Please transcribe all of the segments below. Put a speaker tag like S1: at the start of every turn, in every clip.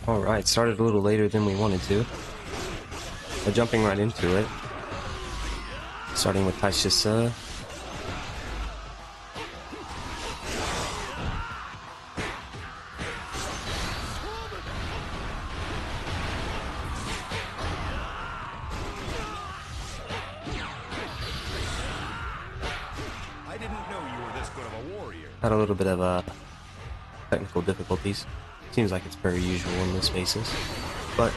S1: Alright, started a little later than we wanted to. But jumping right into it. Starting with Taishi.
S2: I didn't know you were this good of a warrior.
S1: Had a little bit of technical difficulties. Seems like it's very usual in this basis. But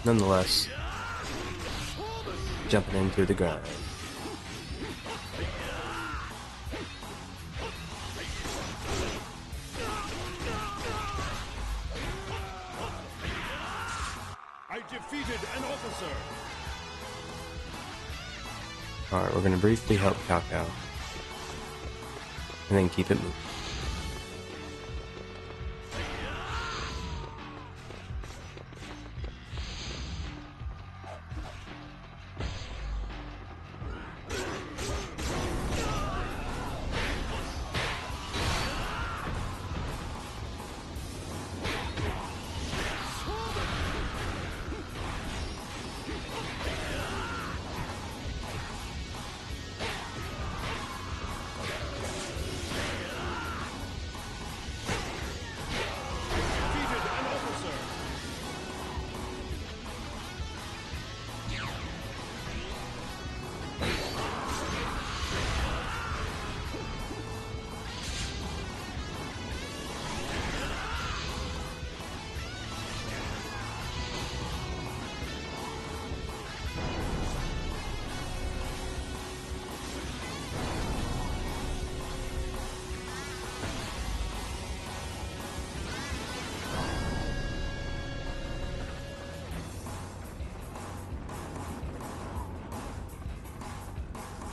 S1: nonetheless, jumping into the grind.
S2: I defeated an officer.
S1: Alright, we're gonna briefly help Cao Cao. And then keep it moving.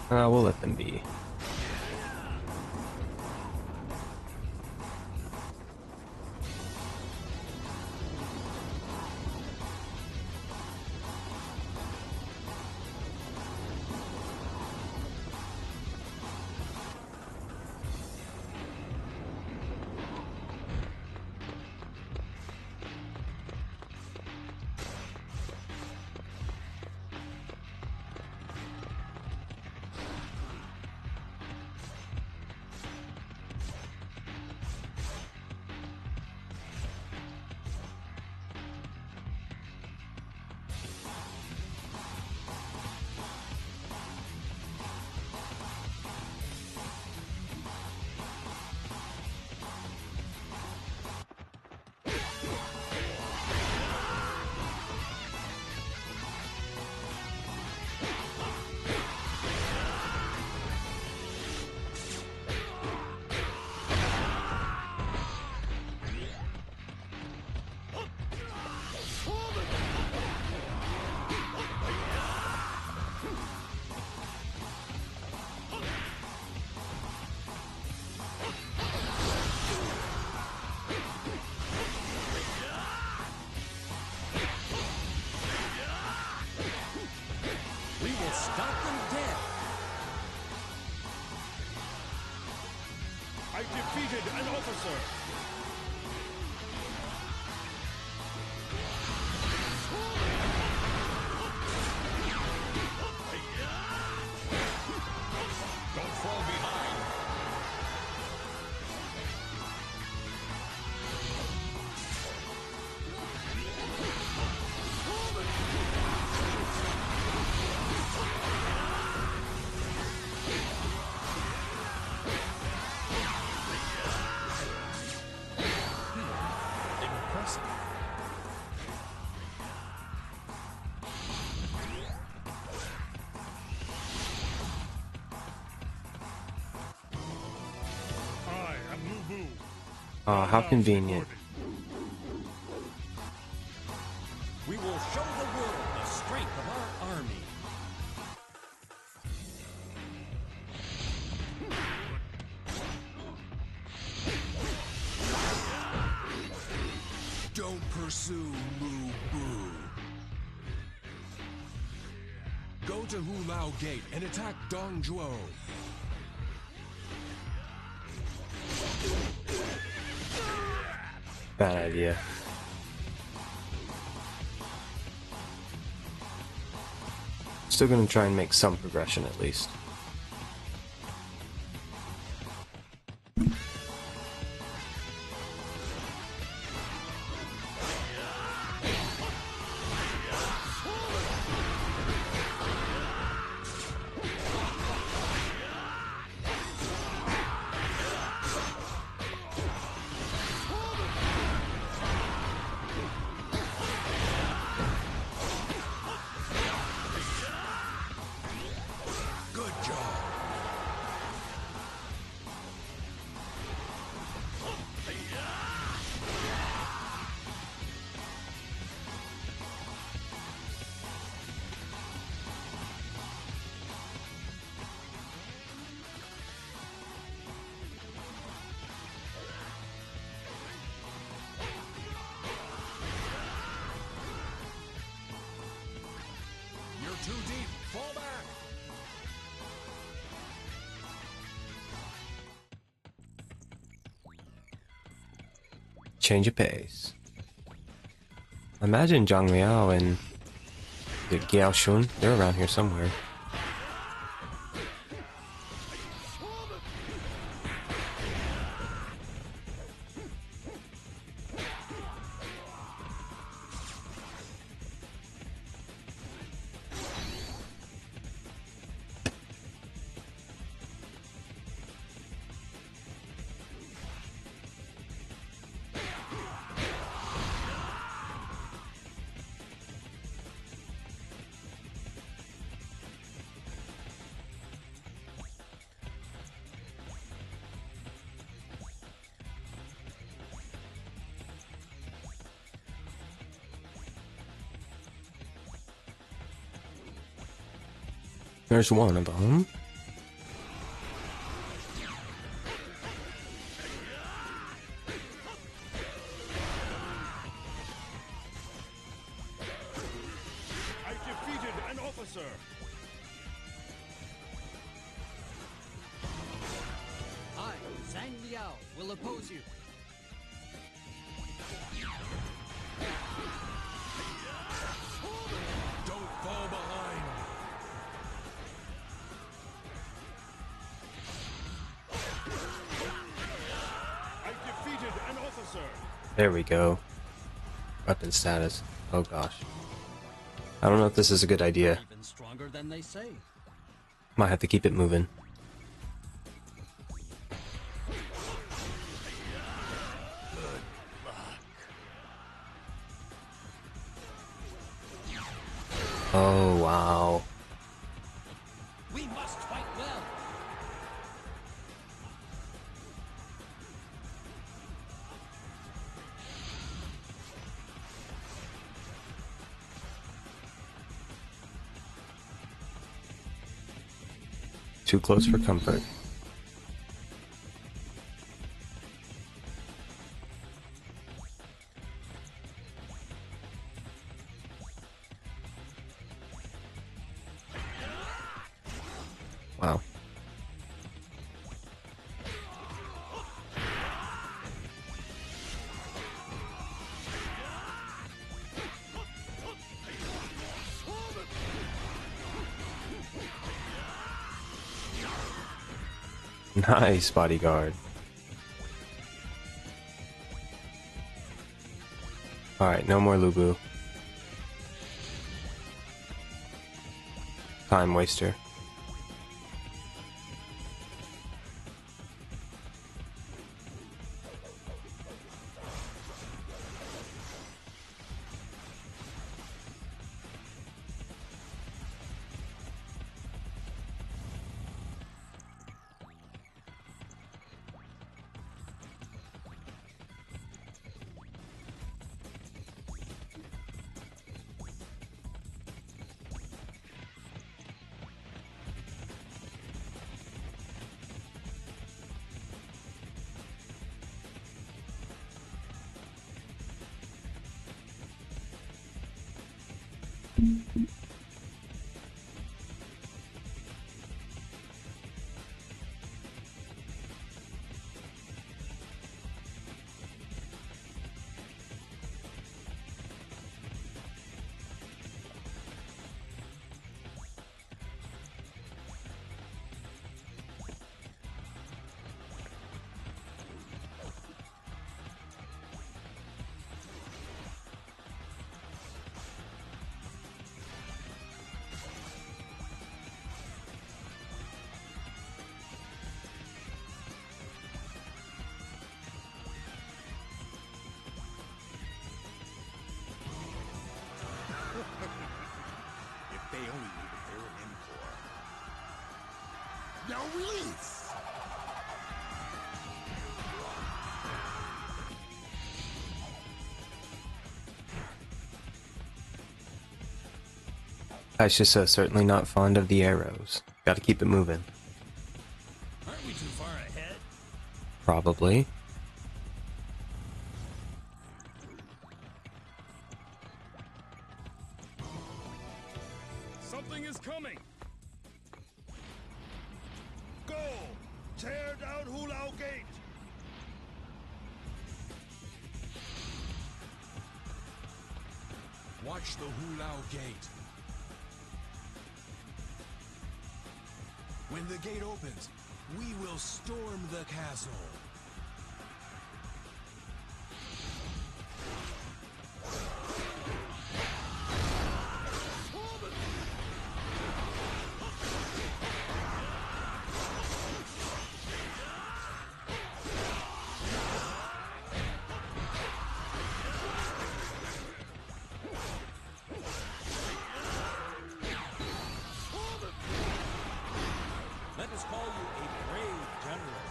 S1: We'll let them be.
S2: I defeated an officer. Don't fall behind.
S1: How convenient.
S3: We will show the world the strength of our army.
S2: Don't pursue Musou. Go to Hulao Gate and attack Dongzhuo.
S1: Bad idea. Still gonna try and make some progression at least.
S2: Good job. You're too deep. Fall back.
S1: Change of pace. Imagine Zhang Liao and the Giao Shun. They're around here somewhere. There's one of them.
S2: I defeated an officer.
S3: I, Zhang Liao, will oppose you.
S2: Don't fall behind. I defeated an officer.
S1: There we go. Weapon status. Oh gosh. I don't know if this is a good idea.
S3: Even stronger than they say.
S1: Might have to keep it moving. Oh wow.
S3: We must fight well.
S1: Too close for comfort. Wow. Nice, bodyguard. Alright, no more Lubu. Time waster.
S3: release.
S1: Taishi's certainly not fond of the arrows. Gotta keep it moving.
S3: Aren't we too far ahead?
S1: Probably.
S2: Something is coming. Go! Tear down Hulao Gate!
S3: Watch the Hulao Gate. When the gate opens, we will storm the castle. Let us call you a brave general.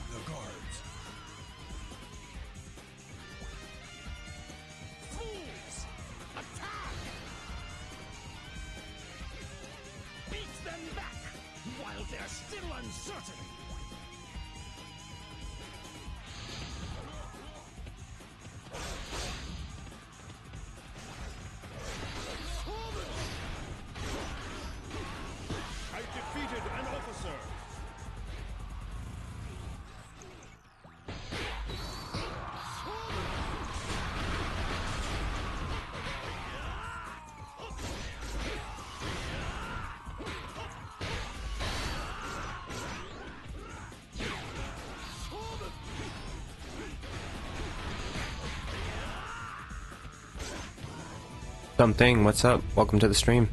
S3: The guards.
S2: Fools! Attack! Beat them back while they're still uncertain. I defeated an officer.
S1: Something, what's up? Welcome to the stream.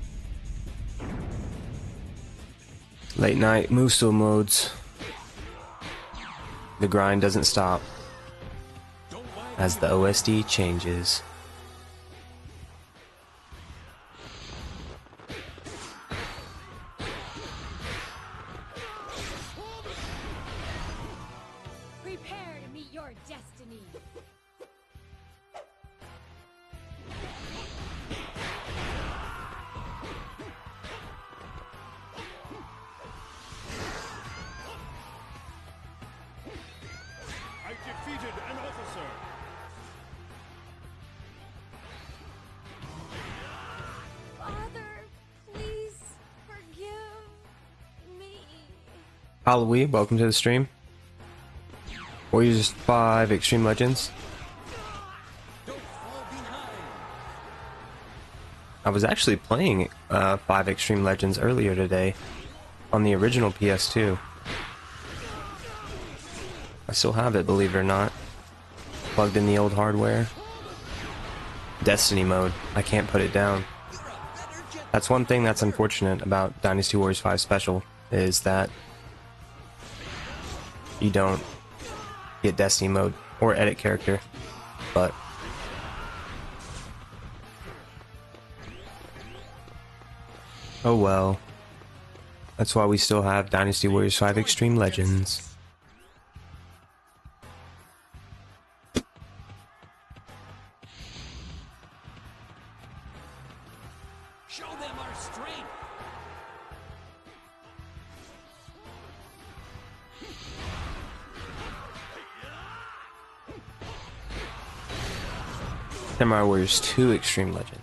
S1: Late night Musou modes. The grind doesn't stop as the OSD changes.
S4: Prepare to meet your destiny.
S2: I defeated an officer.
S4: Father, please forgive me.
S1: Halloween, welcome to the stream. Warriors 5 Extreme Legends.
S3: Don't fall behind.
S1: I was actually playing 5 Extreme Legends earlier today on the original PS2. I still have it, believe it or not. Plugged in the old hardware. Destiny mode. I can't put it down. That's one thing that's unfortunate about Dynasty Warriors 5 Special, is that you don't get Destiny mode or edit character. But oh well. That's why we still have Dynasty Warriors 5 Extreme Legends.
S3: Show them our strength.
S1: Samurai Warriors 2 Extreme Legends.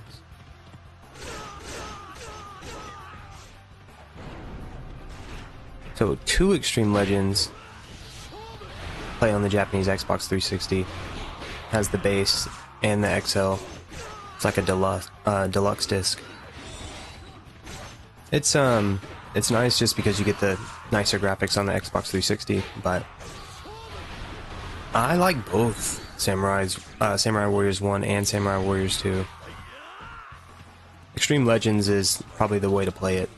S1: So 2 Extreme Legends play on the Japanese Xbox 360. Has the base and the XL. It's like a deluxe disc. It's nice just because you get the nicer graphics on the Xbox 360, but I like both Samurai Warriors 1 and Samurai Warriors 2. Extreme Legends is probably the way to play it.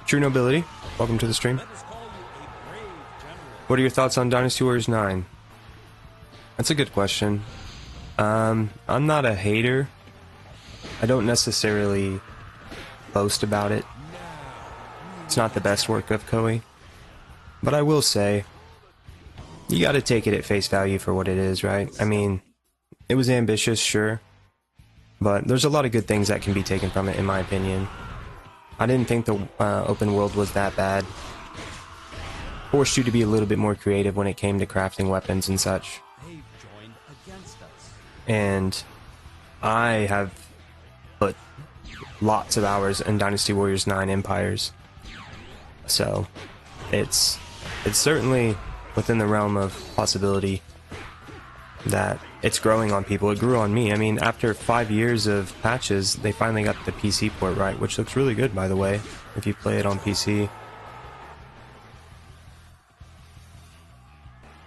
S1: True Nobility, welcome to the stream.
S3: Let us call you a brave general.
S1: What are your thoughts on Dynasty Warriors 9? That's a good question. I'm not a hater. I don't necessarily boast about it. It's not the best work of Koei. But I will say, you gotta take it at face value for what it is, right? I mean, it was ambitious, sure. But there's a lot of good things that can be taken from it, in my opinion. I didn't think the open world was that bad. Forced you to be a little bit more creative when it came to crafting weapons and such.
S3: They've joined against us.
S1: And I have put lots of hours in Dynasty Warriors 9 Empires. So, it's certainly within the realm of possibility that it's growing on people. It grew on me. I mean, after 5 years of patches, they finally got the PC port right, which looks really good, by the way, if you play it on PC.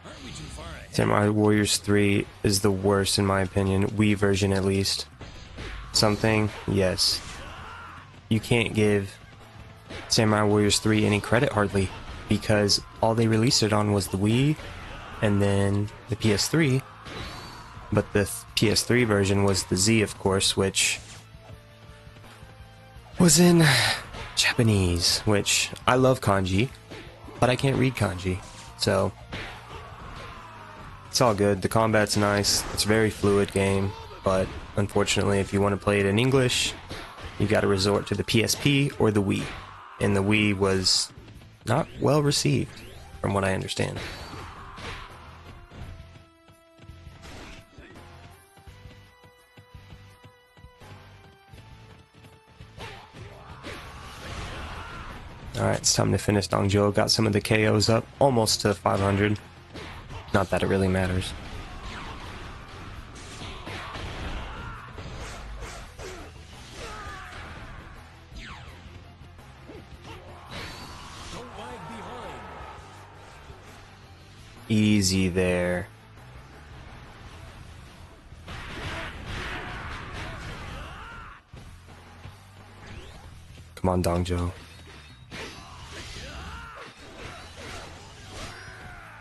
S3: Aren't we too far ahead?
S1: Samurai Warriors 3 is the worst in my opinion, Wii version at least. Something, yes. You can't give Samurai Warriors 3 any credit hardly, because all they released it on was the Wii and then the PS3. But the PS3 version was the Z, of course, which was in Japanese, which I love kanji, but I can't read kanji, so it's all good. The combat's nice, it's a very fluid game, but unfortunately if you want to play it in English, you gotta resort to the PSP or the Wii, and the Wii was not well received, from what I understand. Alright, it's time to finish Dongzhou. Got some of the KOs up, almost to 500. Not that it really matters.
S3: Don't lag behind.
S1: Easy there. Come on, Dongzhou.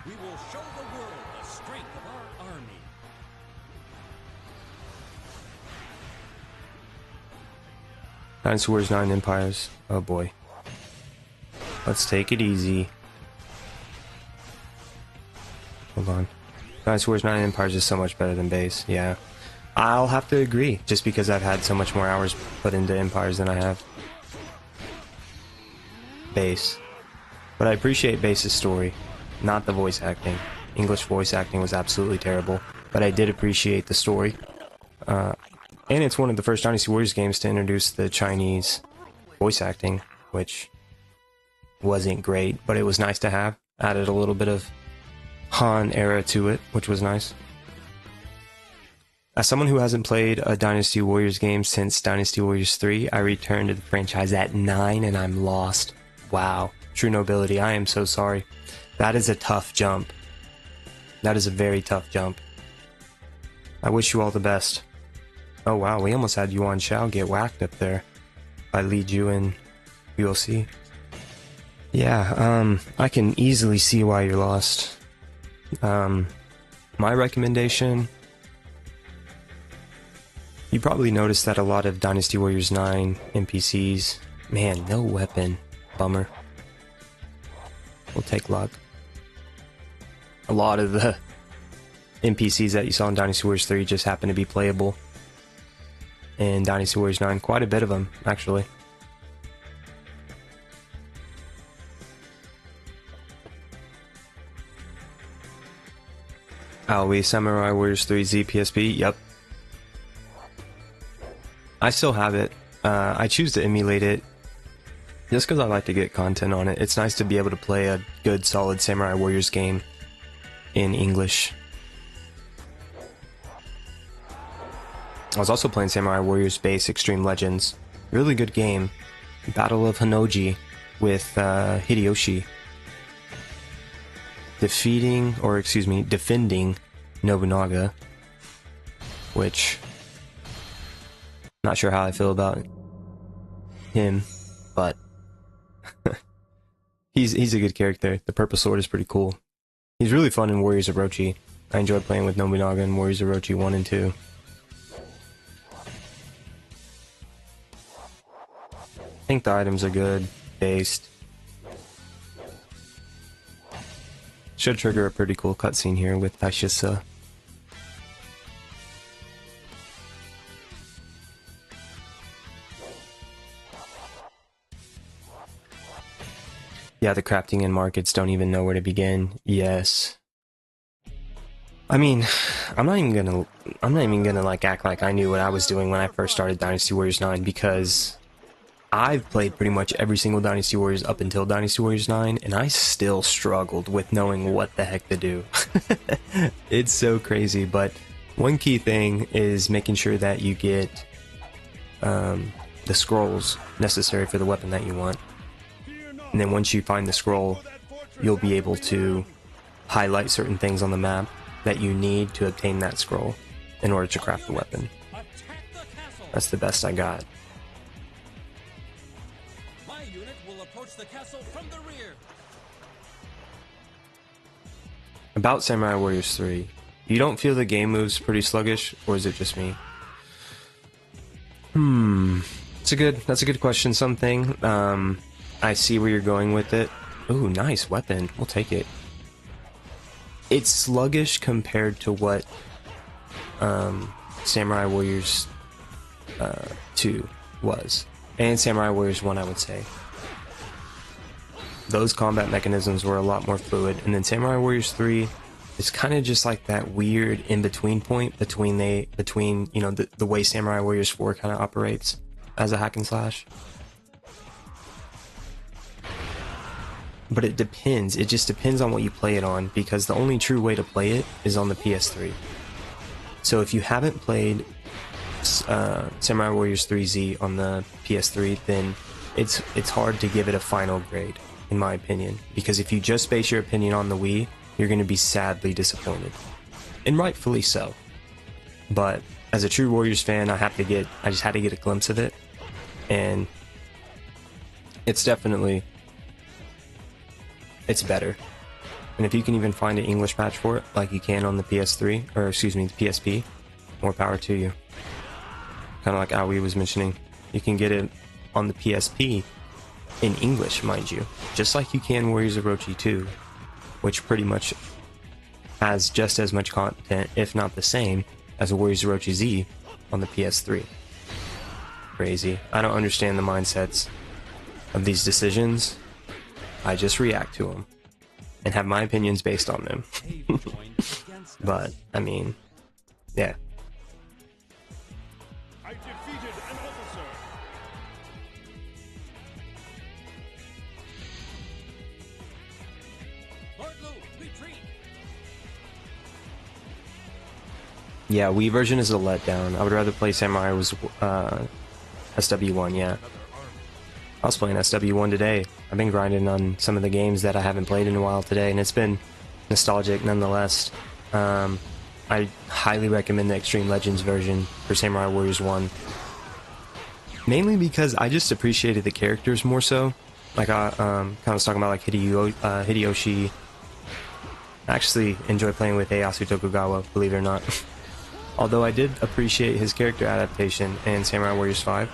S3: We will show the world the strength of our army.
S1: Dynasty Warriors 9 Empires. Oh boy. Let's take it easy. Hold on. Dynasty Warriors 9 Empires is so much better than base. Yeah. I'll have to agree, just because I've had so much more hours put into Empires than I have base. But I appreciate base's story, not the voice acting. English voice acting was absolutely terrible, but I did appreciate the story. And it's one of the first Dynasty Warriors games to introduce the Chinese voice acting, which wasn't great, but it was nice to have. Added a little bit of Han era to it, which was nice. As someone who hasn't played a Dynasty Warriors game since Dynasty Warriors 3, I returned to the franchise at 9 and I'm lost. Wow. True nobility, I am so sorry. That is a tough jump. That is a very tough jump. I wish you all the best. Oh wow, we almost had Yuan Shao get whacked up there by Li Ju and ULC. Yeah, I can easily see why you're lost. My recommendation... You probably noticed that a lot of Dynasty Warriors 9 NPCs... Man, no weapon. Bummer. We'll take luck. A lot of the NPCs that you saw in Dynasty Warriors 3 just happen to be playable in Dynasty Warriors 9. Quite a bit of them, actually. Aoi Samurai Warriors 3 ZPSP, yep. I still have it. I choose to emulate it just because I like to get content on it. It's nice to be able to play a good, solid Samurai Warriors game in English. I was also playing Samurai Warriors Base Extreme Legends. Really good game. Battle of Hanoji with Hideyoshi. Defending Nobunaga. Which... Not sure how I feel about him, but... he's a good character. The purple sword is pretty cool. He's really fun in Warriors Orochi. I enjoy playing with Nobunaga in Warriors Orochi 1 and 2. I think the items are good, based. Should trigger a pretty cool cutscene here with Taishi. Yeah, the crafting and markets don't even know where to begin. Yes. I mean, I'm not even gonna like act like I knew what I was doing when I first started Dynasty Warriors 9, because I've played pretty much every single Dynasty Warriors up until Dynasty Warriors 9, and I still struggled with knowing what the heck to do. It's so crazy, but one key thing is making sure that you get the scrolls necessary for the weapon that you want. And then once you find the scroll, you'll be able to highlight certain things on the map that you need to obtain that scroll in order to craft the weapon. That's the best I got.
S3: My unit will approach the castle from the rear.
S1: About Samurai Warriors 3, you don't feel the game moves pretty sluggish, or is it just me? That's a good question. Something. I see where you're going with it. Ooh, nice weapon. We'll take it. It's sluggish compared to what Samurai Warriors 2 was. And Samurai Warriors 1, I would say. Those combat mechanisms were a lot more fluid. And then Samurai Warriors 3 is kind of just like that weird in-between point between you know, the way Samurai Warriors 4 kind of operates as a hack and slash. But it depends. It just depends on what you play it on, because the only true way to play it is on the PS3. So if you haven't played Samurai Warriors 3Z on the PS3, then it's hard to give it a final grade, in my opinion. Because if you just base your opinion on the Wii, you're going to be sadly disappointed. And rightfully so. But as a true Warriors fan, I just had to get a glimpse of it. And it's definitely... it's better. And if you can even find an English patch for it, like you can on the PS3, or excuse me, the PSP, more power to you. Kind of like Aoi was mentioning. You can get it on the PSP in English, mind you. Just like you can Warriors Orochi 2, which pretty much has just as much content, if not the same, as Warriors Orochi Z on the PS3. Crazy. I don't understand the mindsets of these decisions. I just react to them and have my opinions based on them. But I mean, yeah.
S2: I defeated an officer.
S3: Lord Lu, retreat.
S1: Yeah, Wii version is a letdown. I would rather play Samurai was SW1, yeah. I was playing SW1 today. I've been grinding on some of the games that I haven't played in a while today, and it's been nostalgic nonetheless. I highly recommend the Extreme Legends version for Samurai Warriors 1. Mainly because I just appreciated the characters more so. Like I kind of was talking about like Hideyoshi. I actually enjoy playing with Ieyasu Tokugawa, believe it or not. Although I did appreciate his character adaptation in Samurai Warriors 5.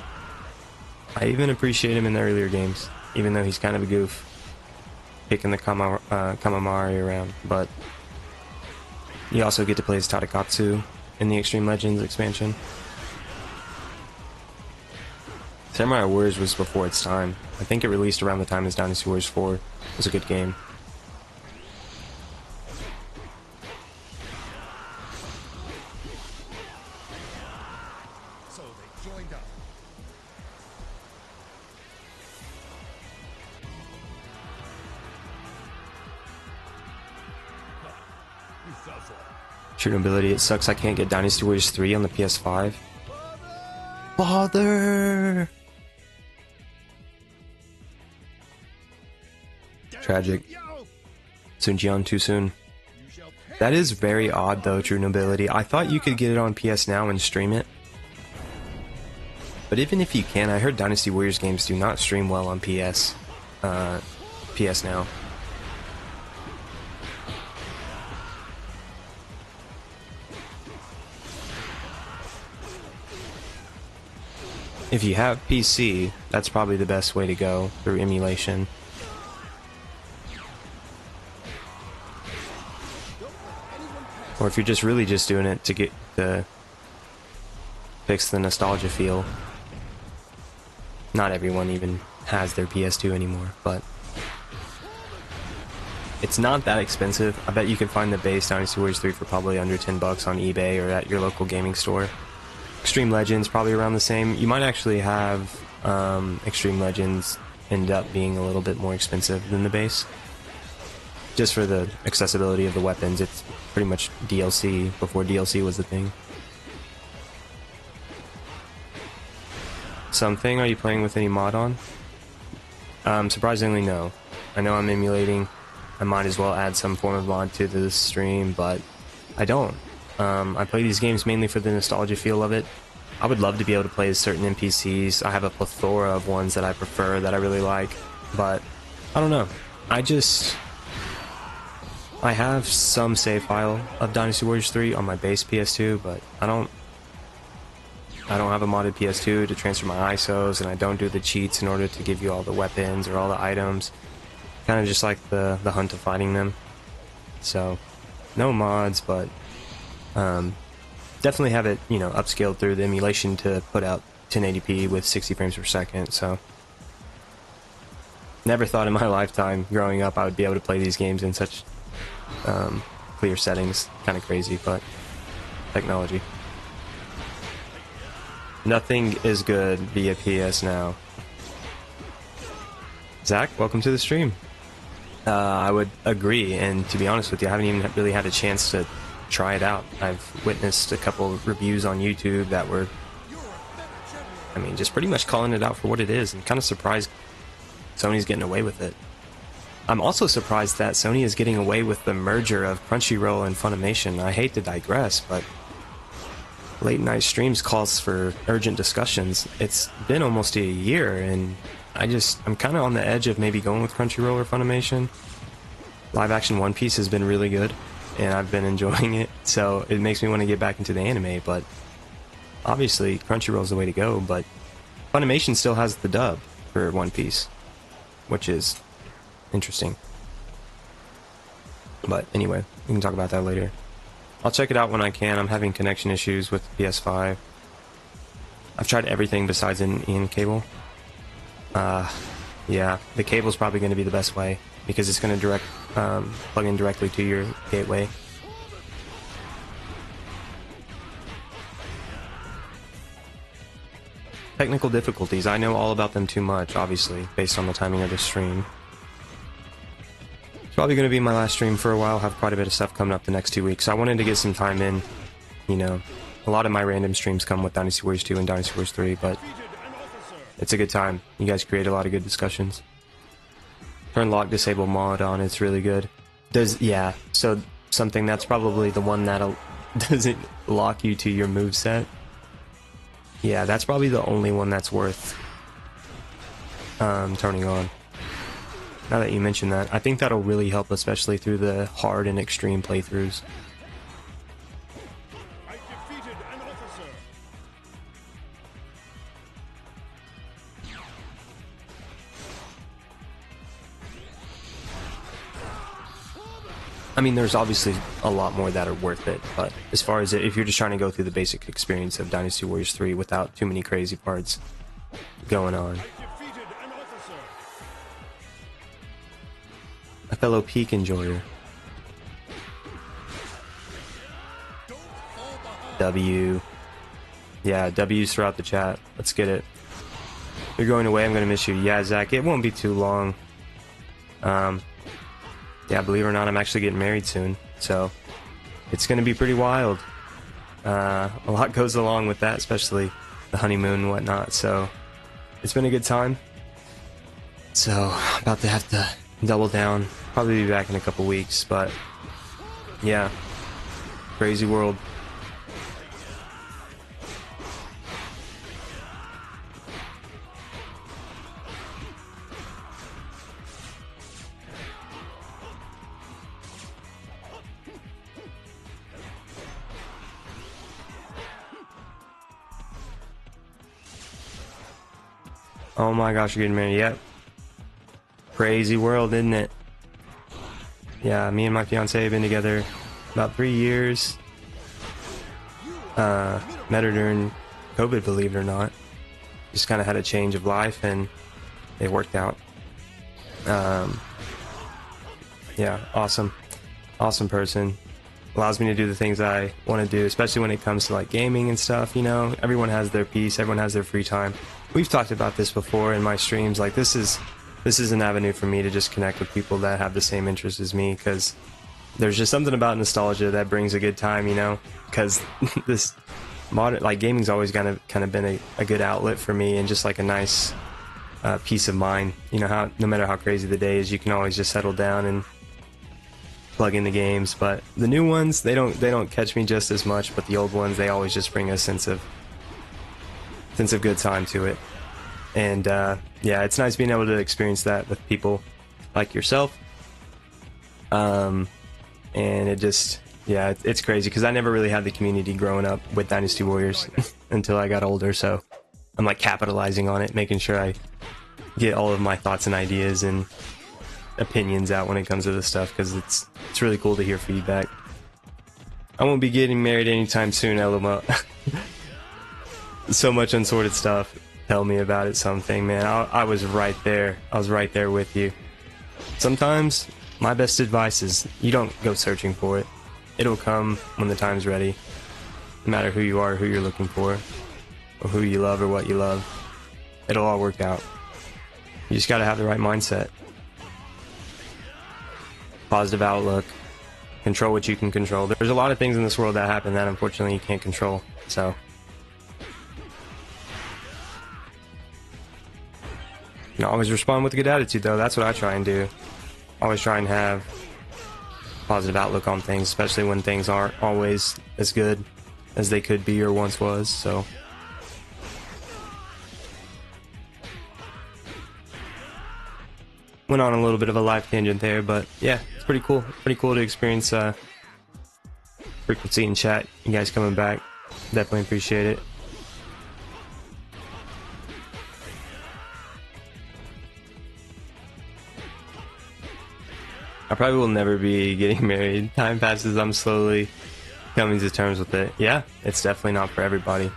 S1: I even appreciate him in the earlier games, even though he's kind of a goof, picking the Kamamari around. But you also get to play as Tadakatsu in the Extreme Legends expansion. Samurai Warriors was before its time. I think it released around the time as Dynasty Warriors 4. It was a good game.
S2: So they joined up. You fell for it.
S1: True nobility, it sucks I can't get Dynasty Warriors 3 on the PS5. Father! Tragic. Sunjian too soon. That is very odd though, True Nobility. I thought you could get it on PS Now and stream it. But even if you can, I heard Dynasty Warriors games do not stream well on PS Now. if you have PC, that's probably the best way to go through emulation. Or if you're just really just doing it to get the fix the nostalgia feel. Not everyone even has their PS2 anymore, but it's not that expensive. I bet you can find the base Dynasty Warriors 3 for probably under $10 on eBay or at your local gaming store. Extreme Legends probably around the same. You might actually have Extreme Legends end up being a little bit more expensive than the base. Just for the accessibility of the weapons, it's pretty much DLC before DLC was the thing. Something, are you playing with any mod on? Surprisingly, no. I know I'm emulating. I might as well add some form of mod to the stream, but I don't. I play these games mainly for the nostalgia feel of it. I would love to be able to play as certain NPCs. I have a plethora of ones that I prefer, that I really like, but I don't know. I have some save file of Dynasty Warriors 3 on my base PS2, but I don't have a modded PS2 to transfer my ISOs, and I don't do the cheats in order to give you all the weapons or all the items. Kind of just like the hunt of fighting them. So, no mods, but definitely have it, you know, upscaled through the emulation to put out 1080p with 60 frames per second. So, never thought in my lifetime growing up I would be able to play these games in such clear settings. Kind of crazy, but technology. Nothing is good via PS now. Zach, welcome to the stream. I would agree, and to be honest with you, I haven't even really had a chance to try it out. I've witnessed a couple reviews on YouTube that were, I mean, just pretty much calling it out for what it is, and kind of surprised Sony's getting away with it. I'm also surprised that Sony is getting away with the merger of Crunchyroll and Funimation. I hate to digress, but late night streams calls for urgent discussions. It's been almost a year, and I'm kind of on the edge of maybe going with Crunchyroll or Funimation. Live action One Piece has been really good, and I've been enjoying it, so it makes me want to get back into the anime, but obviously Crunchyroll's the way to go, but Funimation still has the dub for One Piece, which is interesting. But anyway, we can talk about that later. I'll check it out when I can. I'm having connection issues with PS5. I've tried everything besides an EN cable. Yeah, the cable's probably going to be the best way, because it's going to plug in directly to your gateway. Technical difficulties. I know all about them too much, obviously, based on the timing of this stream. It's probably going to be my last stream for a while. Have quite a bit of stuff coming up the next 2 weeks. I wanted to get some time in. You know, a lot of my random streams come with Dynasty Warriors 2 and Dynasty Warriors 3, but it's a good time. You guys create a lot of good discussions. Turn lock disable mod on. It's really good. Yeah, so something that's probably the one that'll doesn't lock you to your moveset. Yeah, that's probably the only one that's worth turning on. Now that you mention that, I think that'll really help, especially through the hard and extreme playthroughs.
S2: I defeated an officer.
S1: I mean, there's obviously a lot more that are worth it, but as far as if you're just trying to go through the basic experience of Dynasty Warriors 3 without too many crazy parts going on. A fellow Peak enjoyer. W. Yeah, W's throughout the chat. Let's get it. You're going away, I'm gonna miss you. Yeah, Zach, it won't be too long. Yeah, believe it or not, I'm actually getting married soon, so it's gonna be pretty wild. A lot goes along with that, especially the honeymoon and whatnot, so it's been a good time. So, about to have to double down. Probably be back in a couple weeks, but yeah, crazy world. Oh my gosh, you're getting married. Yep. Crazy world, isn't it? Yeah, me and my fiance have been together about 3 years. Met her during COVID, believe it or not. Just kind of had a change of life and it worked out. Yeah, awesome. Awesome person. Allows me to do the things I want to do, especially when it comes to like gaming and stuff, you know. Everyone has their peace, everyone has their free time. We've talked about this before in my streams. Like this is an avenue for me to just connect with people that have the same interests as me, because there's just something about nostalgia that brings a good time, you know. Because this modern, like, gaming's always kind of been a good outlet for me, and just like a nice peace of mind. You know, how no matter how crazy the day is, you can always just settle down and plug in the games. But the new ones, they don't catch me just as much, but the old ones, they always just bring a sense of good time to it. And yeah, it's nice being able to experience that with people like yourself. And it just, yeah, it's crazy because I never really had the community growing up with Dynasty Warriors until I got older. So I'm like capitalizing on it, making sure I get all of my thoughts and ideas and opinions out when it comes to this stuff, because it's really cool to hear feedback. I won't be getting married anytime soon, LMO. So much unsorted stuff. Tell me about it, something, man. I was right there. I was right there with you. Sometimes my best advice is you don't go searching for it. It'll come when the time's ready. No matter who you are, who you're looking for, or who you love or what you love. It'll all work out. You just gotta have the right mindset. Positive outlook. Control what you can control. There's a lot of things in this world that happen that unfortunately you can't control. So you know, always respond with a good attitude, though. That's what I try and do. Always try and have a positive outlook on things, especially when things aren't always as good as they could be or once was. So went on a little bit of a life tangent there, but yeah, it's pretty cool. Pretty cool to experience frequency and chat. You guys coming back, definitely appreciate it. I probably will never be getting married. Time passes, I'm slowly coming to terms with it. Yeah, it's definitely not for everybody.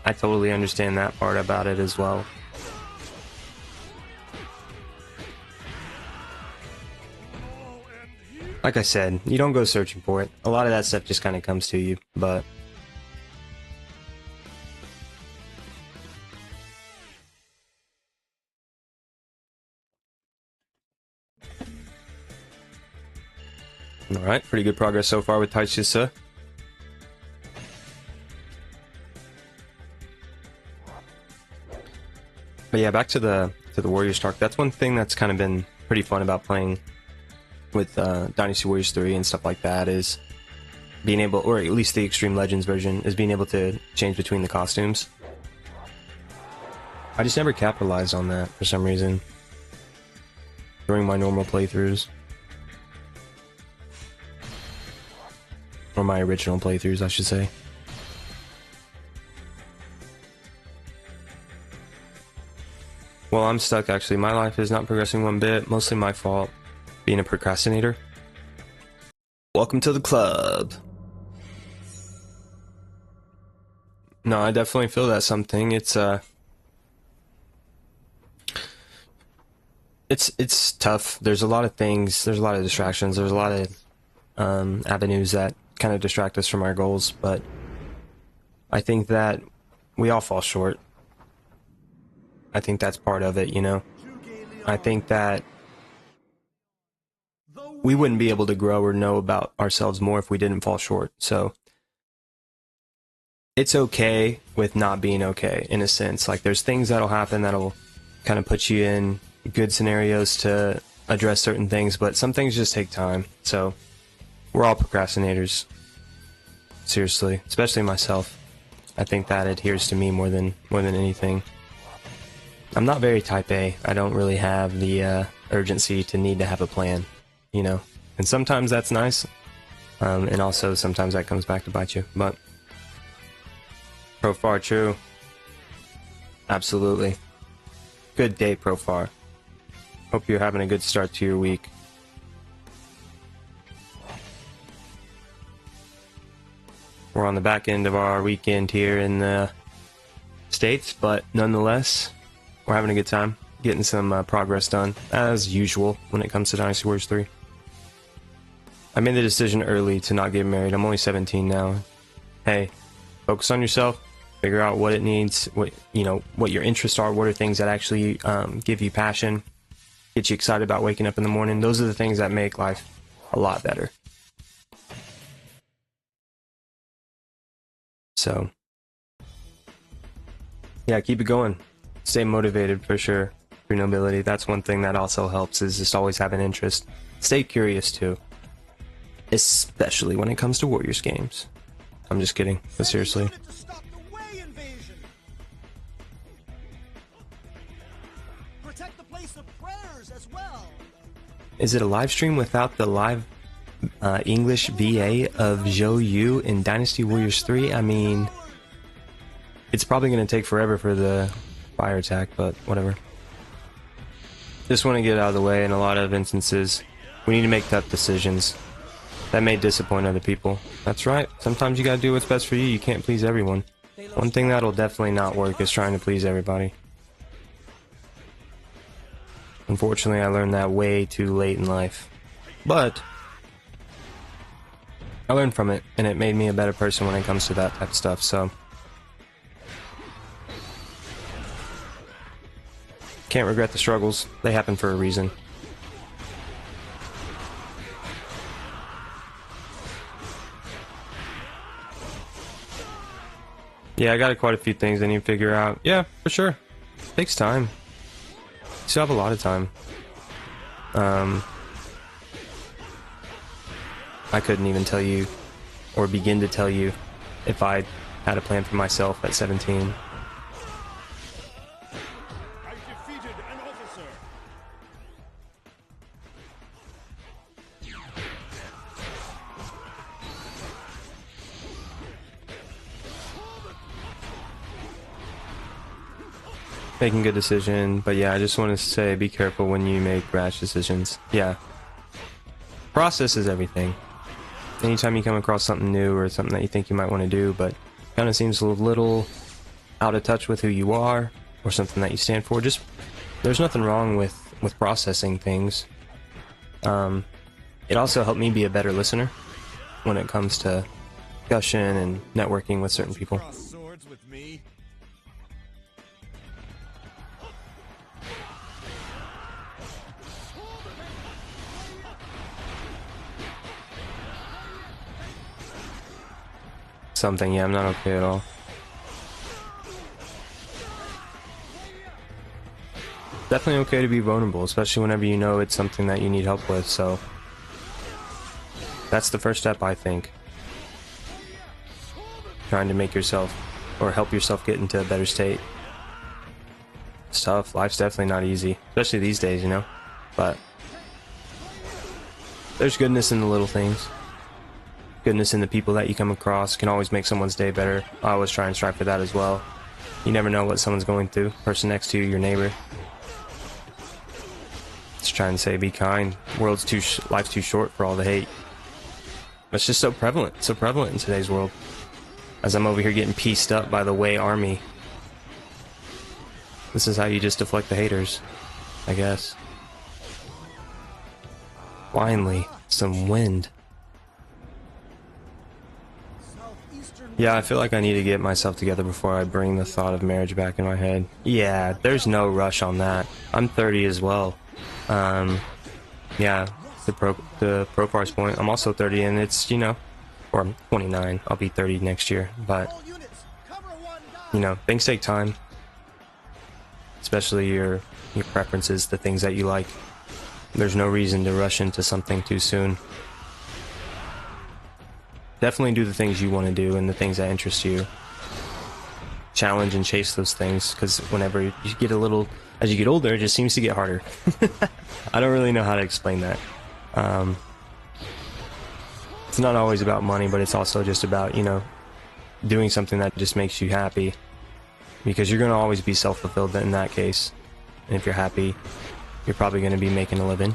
S1: I totally understand that part about it as well. Like I said, you don't go searching for it. A lot of that stuff just kind of comes to you, but alright, pretty good progress so far with Taishi. But yeah, back to the Warriors talk. That's one thing that's kind of been pretty fun about playing with Dynasty Warriors 3 and stuff like that, is being able, or at least the Extreme Legends version, is being able to change between the costumes. I just never capitalized on that for some reason during my normal playthroughs. Or my original playthroughs, I should say. Well, I'm stuck actually. My life is not progressing one bit. Mostly my fault, being a procrastinator. Welcome to the club. No, I definitely feel that something. It's tough. There's a lot of things. There's a lot of distractions. There's a lot of avenues that kind of distract us from our goals, but I think that we all fall short. I think that's part of it, you know. I think that we wouldn't be able to grow or know about ourselves more if we didn't fall short. So it's okay with not being okay, in a sense. Like, there's things that'll happen that'll kind of put you in good scenarios to address certain things, but some things just take time. So we're all procrastinators. Seriously, especially myself. I think that adheres to me more than anything. I'm not very type A. I don't really have the urgency to need to have a plan, you know. And sometimes that's nice, and also sometimes that comes back to bite you. But so far, true. Absolutely. Good day, Profar. Hope you're having a good start to your week. We're on the back end of our weekend here in the States, but nonetheless, we're having a good time, getting some progress done, as usual, when it comes to Dynasty Warriors 3. I made the decision early to not get married. I'm only 17 now. Hey, focus on yourself, figure out what it needs, what your interests are, what are things that actually give you passion, get you excited about waking up in the morning. Those are the things that make life a lot better. So, yeah, keep it going. Stay motivated for sure. Through nobility, that's one thing that also helps, is just always have an interest. Stay curious too, especially when it comes to Warriors games. I'm just kidding, but seriously.
S2: Protect the place of prayers as well.
S1: Is it a live stream without the live English VA of Zhou Yu in Dynasty Warriors 3? I mean, it's probably going to take forever for the fire attack, but whatever. Just want to get out of the way. In a lot of instances, we need to make tough decisions that may disappoint other people. That's right. Sometimes you gotta do what's best for you. You can't please everyone. One thing that'll definitely not work is trying to please everybody. Unfortunately, I learned that way too late in life. But I learned from it, and it made me a better person when it comes to that type of stuff, so can't regret the struggles. They happen for a reason. Yeah, I got quite a few things I need to figure out. Yeah, for sure. It takes time. You still have a lot of time. I couldn't even tell you, or begin to tell you, if I had a plan for myself at 17.
S2: I've defeated an officer.
S1: Making good decision, but yeah, I just want to say be careful when you make rash decisions. Yeah. Process is everything. Anytime you come across something new or something that you think you might want to do, but kind of seems a little out of touch with who you are or something that you stand for, just there's nothing wrong with processing things. It also helped me be a better listener when it comes to discussion and networking with certain people.
S2: Cross swords with me.
S1: Something, yeah, I'm not okay at all. Definitely okay to be vulnerable, especially whenever you know it's something that you need help with, so that's the first step, I think. Trying to make yourself, or help yourself get into a better state. It's tough. Life's definitely not easy, especially these days, you know, but there's goodness in the little things. Goodness in the people that you come across can always make someone's day better. I always try and strive for that as well. You never know what someone's going through. Person next to you, your neighbor. Just trying to say, be kind. Life's too short for all the hate. It's just so prevalent in today's world. As I'm over here getting pieced up by the Wei army. This is how you just deflect the haters, I guess. Finally, some wind. Yeah, I feel like I need to get myself together before I bring the thought of marriage back in my head. Yeah, there's no rush on that. I'm 30 as well. Yeah, the Profar's point, I'm also 30, and it's, you know, or I'm 29. I'll be 30 next year, but, you know, things take time. Especially your preferences, the things that you like. There's no reason to rush into something too soon. Definitely do the things you want to do and the things that interest you. Challenge and chase those things, because whenever you get as you get older, it just seems to get harder. I don't really know how to explain that. It's not always about money, but it's also just about, you know, doing something that just makes you happy. because you're going to always be self-fulfilled in that case. And if you're happy, you're probably going to be making a living.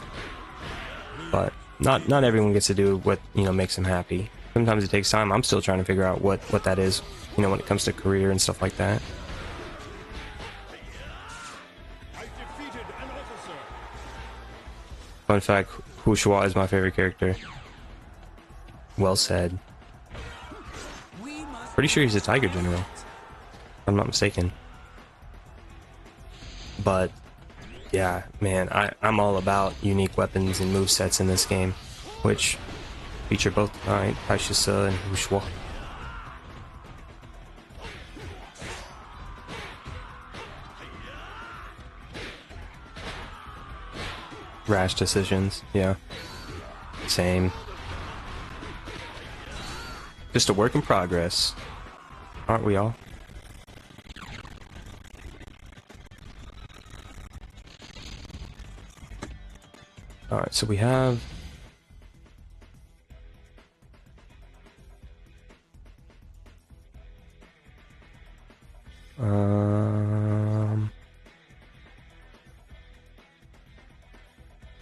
S1: But not everyone gets to do what, you know, makes them happy. Sometimes it takes time. I'm still trying to figure out what that is, you know, when it comes to career and stuff like that.
S3: I defeated an officer.
S1: Fun fact, Huang is my favorite character. Well said. Pretty sure he's a Tiger General, if I'm not mistaken. But yeah, man, I'm all about unique weapons and movesets in this game, which feature both Taishi and Huang. Rash decisions, yeah. Same. Just a work in progress. Aren't we all? Alright, so we have...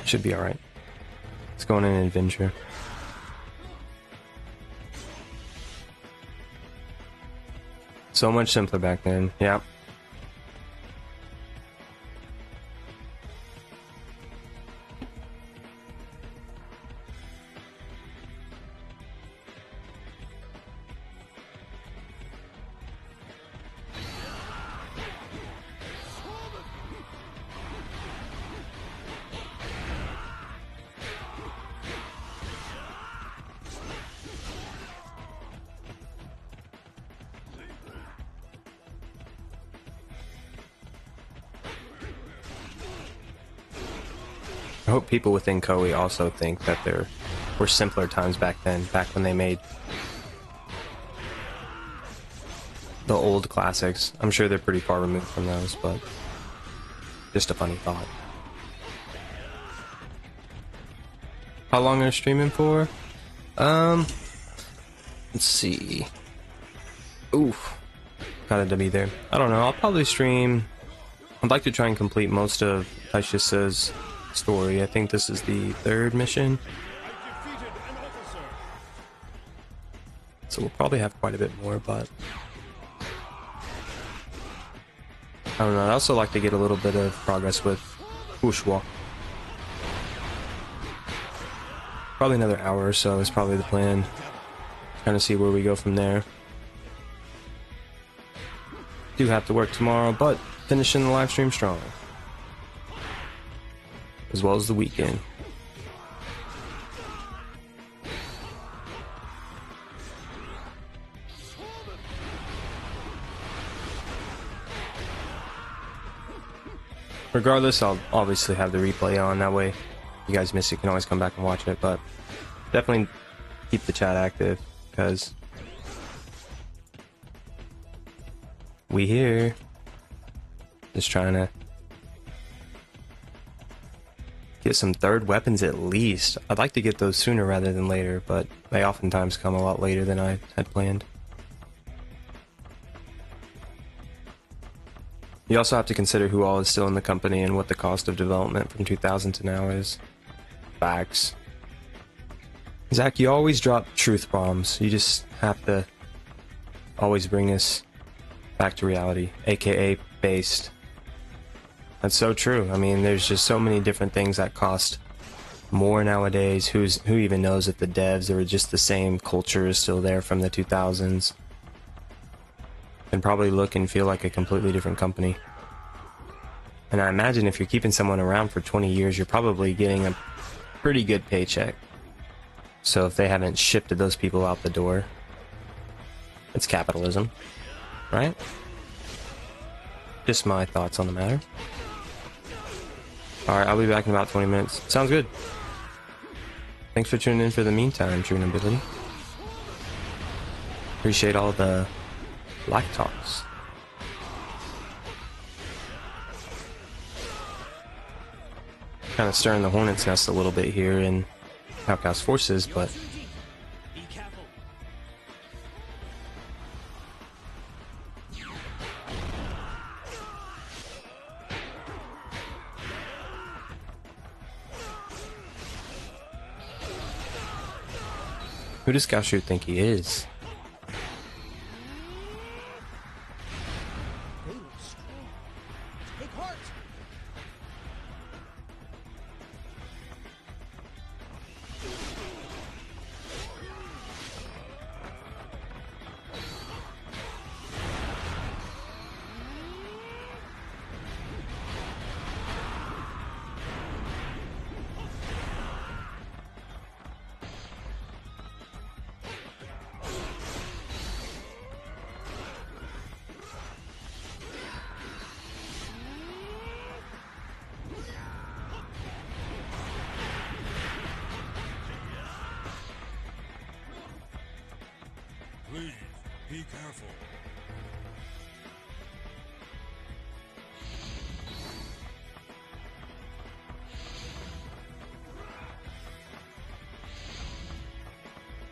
S1: Should be alright. Let's go on an adventure. So much simpler back then, yeah. I hope people within Koei also think that there were simpler times back then, back when they made the old classics. I'm sure they're pretty far removed from those, but just a funny thought. How long are you streaming for? Let's see. Oof. Gotta be there. I don't know, I'll probably stream... I'd like to try and complete most of Taishi's story. I think this is the 3rd mission. So we'll probably have quite a bit more, but... I don't know, I'd also like to get a little bit of progress with Huang. Probably another hour or so is probably the plan. Kind of see where we go from there. Do have to work tomorrow, but finishing the live stream strong. As well as the weekend. Regardless, I'll obviously have the replay on. That way, you guys miss it, you can always come back and watch it. But definitely keep the chat active, because we here. Just trying to get some 3rd weapons at least. I'd like to get those sooner rather than later, but they oftentimes come a lot later than I had planned. You also have to consider who all is still in the company and what the cost of development from 2000 to now is. Facts. Zach, you always drop truth bombs. You just have to always bring us back to reality, aka based. That's so true. I mean, there's just so many different things that cost more nowadays. Who even knows if the devs or just the same culture is still there from the 2000s? Can probably look and feel like a completely different company. And I imagine if you're keeping someone around for 20 years, you're probably getting a pretty good paycheck. So if they haven't shifted those people out the door, it's capitalism, right? Just my thoughts on the matter. Alright, I'll be back in about 20 minutes. Sounds good. Thanks for tuning in for the meantime, True Nobility. Appreciate all the like talks. Kind of stirring the hornet's nest a little bit here in Outcast Forces, but
S3: Be careful.
S1: Who does Gaoshu think he is?
S2: They look strong. Take heart.
S3: Please, be careful.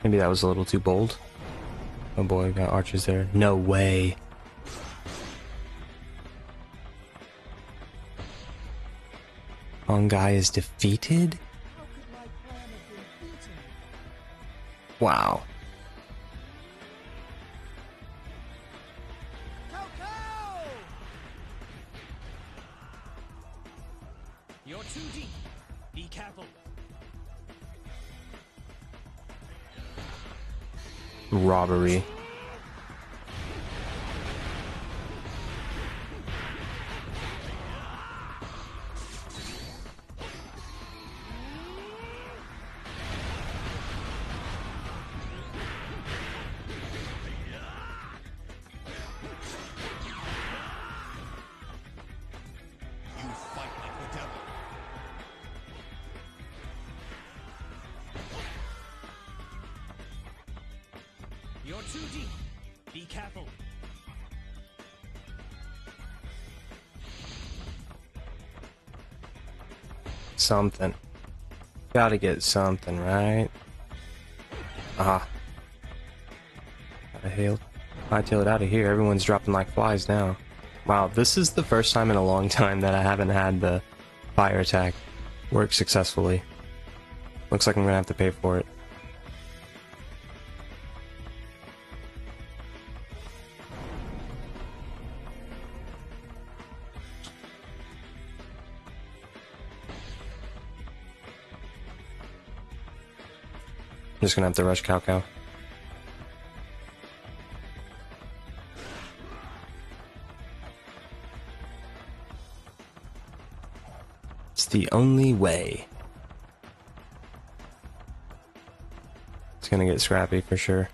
S1: Maybe that was a little too bold. Oh boy, got archers there. No way. Huang guy is defeated?
S2: How could my plan have been beaten?
S1: Wow.
S2: Cow!
S3: You're too deep. Be careful.
S1: Robbery.
S3: You fight like the devil. You're too deep. Be careful.
S1: Something. Gotta get something, right? Aha. Hightail it out of here. Everyone's dropping like flies now. Wow, this is the first time in a long time that I haven't had the fire attack work successfully. Looks like I'm gonna have to pay for it. I'm just gonna have to rush Cao. It's the only way. It's gonna get scrappy for sure.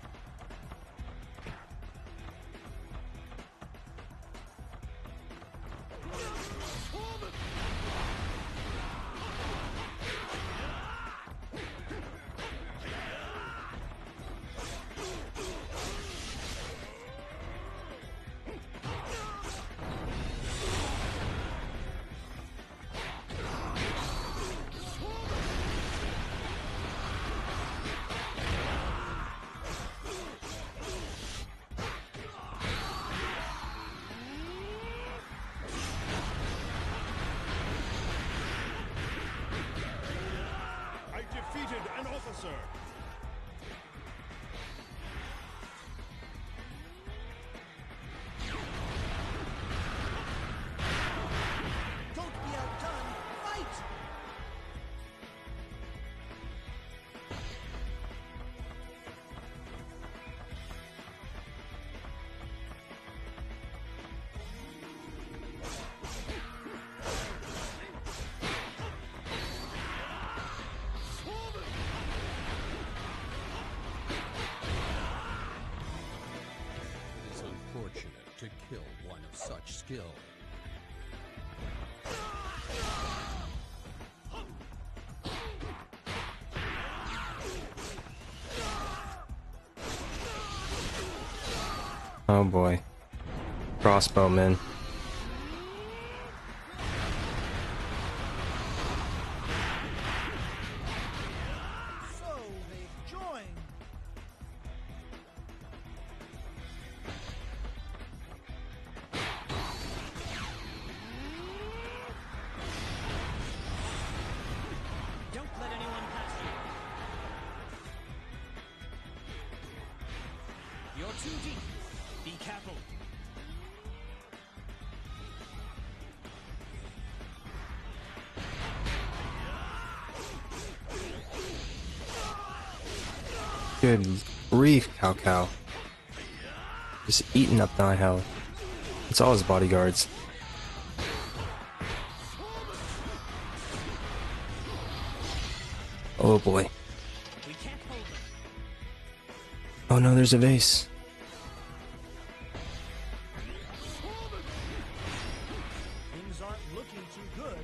S2: I defeated an officer. Don't be outdone. Fight!
S3: It is unfortunate to kill one of such skill.
S1: Oh boy. Crossbowman.
S2: So they've joined.
S3: Don't let anyone pass you. too deep. Be careful.
S1: Good grief, Cow Cow. Just eating up my health. It's all his bodyguards. Oh boy.
S3: We can't hold them.
S1: Oh no, there's a vase.
S3: Things aren't looking too good.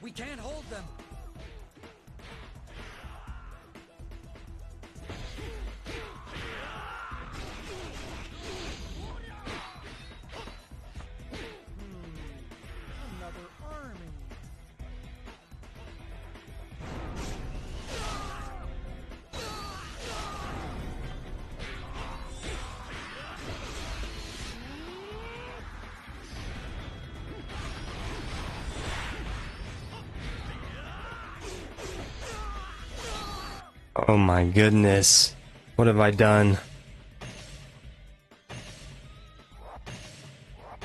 S3: We can't hold them. Another army.
S1: Oh my goodness. What have I done?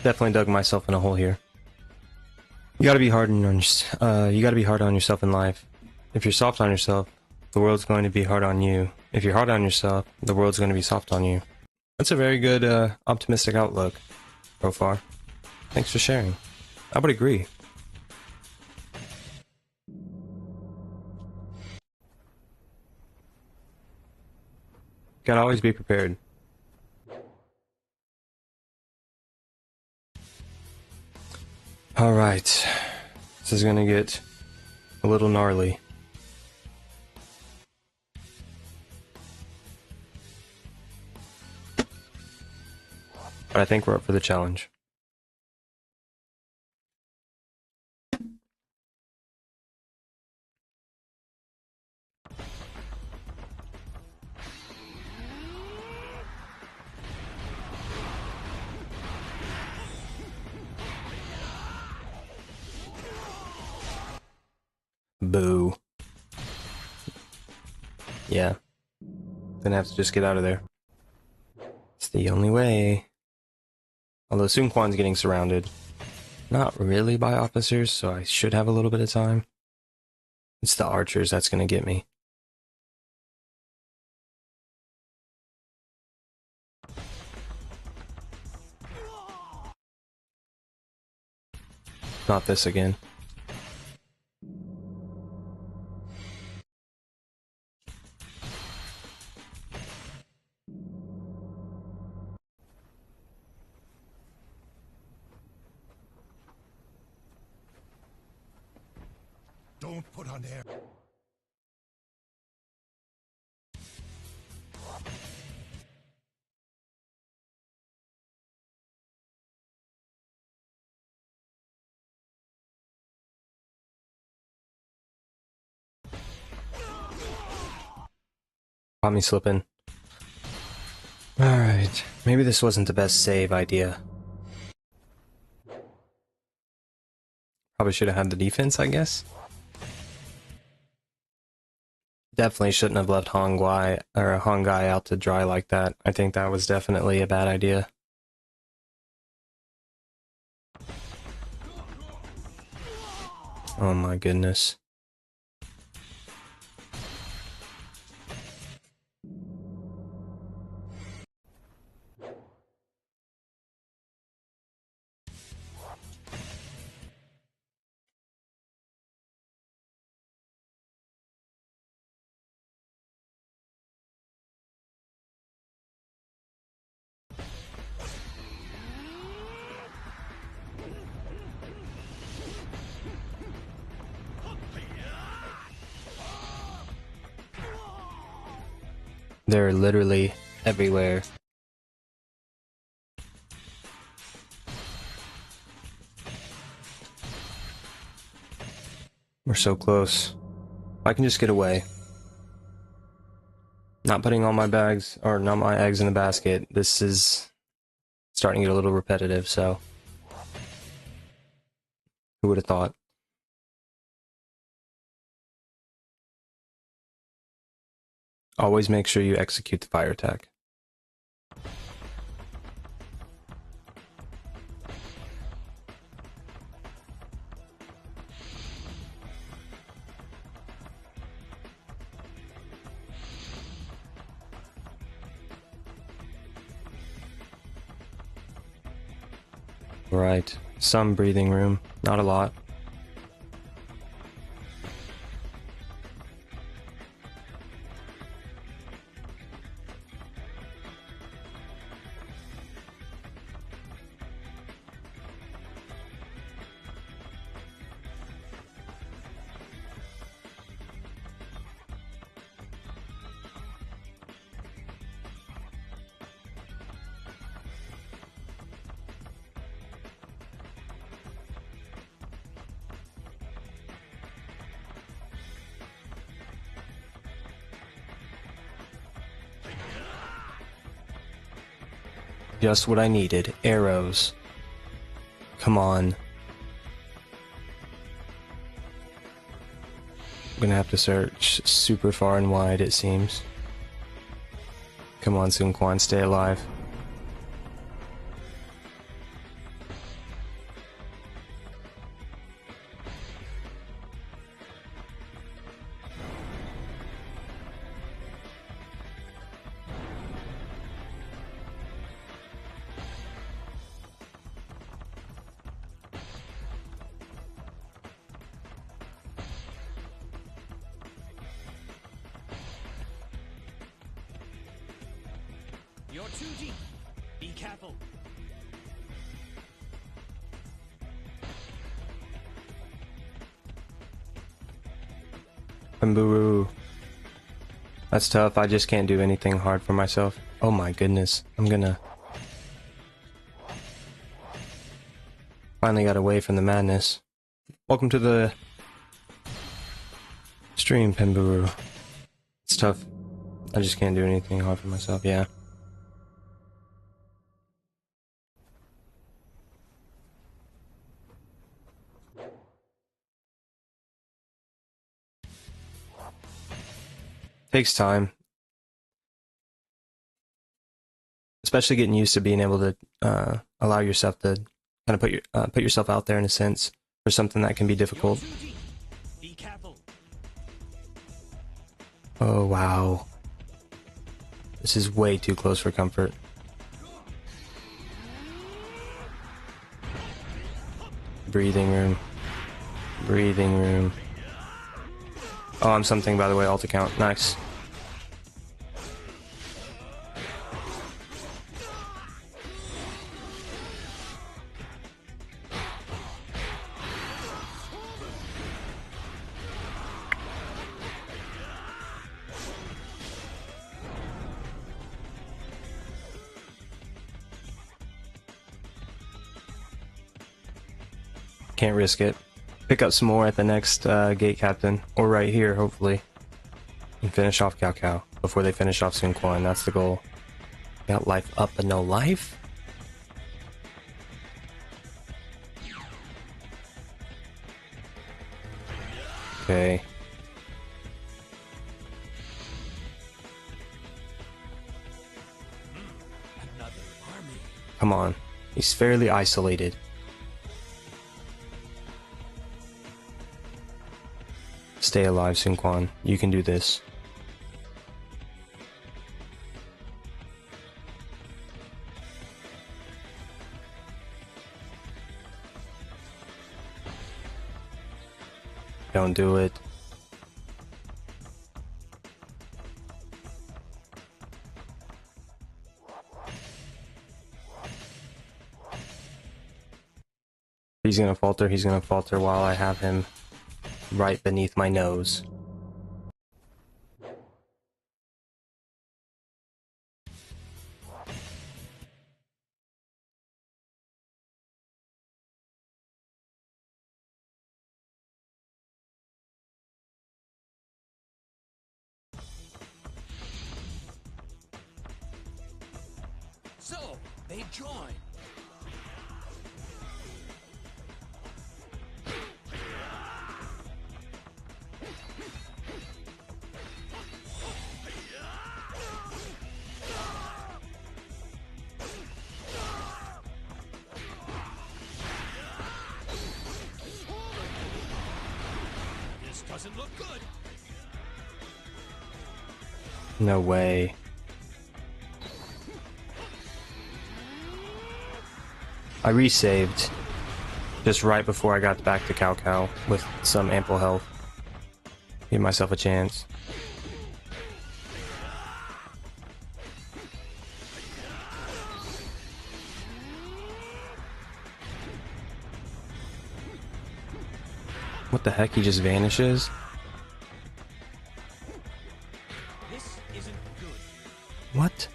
S1: Definitely dug myself in a hole here. You gotta be hard on yourself in life. If you're soft on yourself, the world's going to be hard on you. If you're hard on yourself, the world's going to be soft on you. That's a very good, optimistic outlook so far. Thanks for sharing. I would agree. Gotta always be prepared. Alright. This is gonna get a little gnarly. But I think we're up for the challenge. Boo. Yeah. Gonna have to just get out of there. It's the only way. Although Sun Quan's getting surrounded. Not really by officers, so I should have a little bit of time. It's the archers that's gonna get me. Not this again.
S2: Don't put on air.
S1: Caught me slipping. Alright, maybe this wasn't the best save idea. Probably should have had the defense, I guess. Definitely shouldn't have left Huang Guy out to dry like that. I think that was definitely a bad idea. Oh my goodness. They're literally everywhere. We're so close. If I can just get away. Not putting all my bags, or not my eggs in the basket. This is starting to get a little repetitive, so who would have thought? Always make sure you execute the fire attack. Right, some breathing room, not a lot. Just what I needed. Arrows. Come on. I'm gonna have to search super far and wide, it seems. Come on, Sun Quan, stay alive.
S3: You're too deep. Be careful.
S1: Bamboo. That's tough. I just can't do anything hard for myself. Oh my goodness. I'm gonna... Finally got away from the madness. Welcome to the stream, Pemburu. It's tough. I just can't do anything hard for myself, yeah. Takes time. Especially getting used to being able to allow yourself to kind of put yourself out there in a sense for something that can be difficult.
S3: You're too deep. Be careful.
S1: Oh wow. This is way too close for comfort. Breathing room. Breathing room. Oh, I'm something, by the way, alt account. Nice. Can't risk it. Pick up some more at the next gate captain, or right here, hopefully, and finish off Cao Cao before they finish off Sun Quan. That's the goal. Got life up but no life. Okay.
S3: Another army.
S1: Come on. He's fairly isolated. Stay alive, Sun Quan. You can do this. Don't do it. He's gonna falter. He's gonna falter while I have him right beneath my nose.
S3: So, they join. This doesn't look good.
S1: No way. I resaved just right before I got back to Cao Cao with some ample health. Give myself a chance. What the heck? He just vanishes?
S3: This isn't good.
S1: What?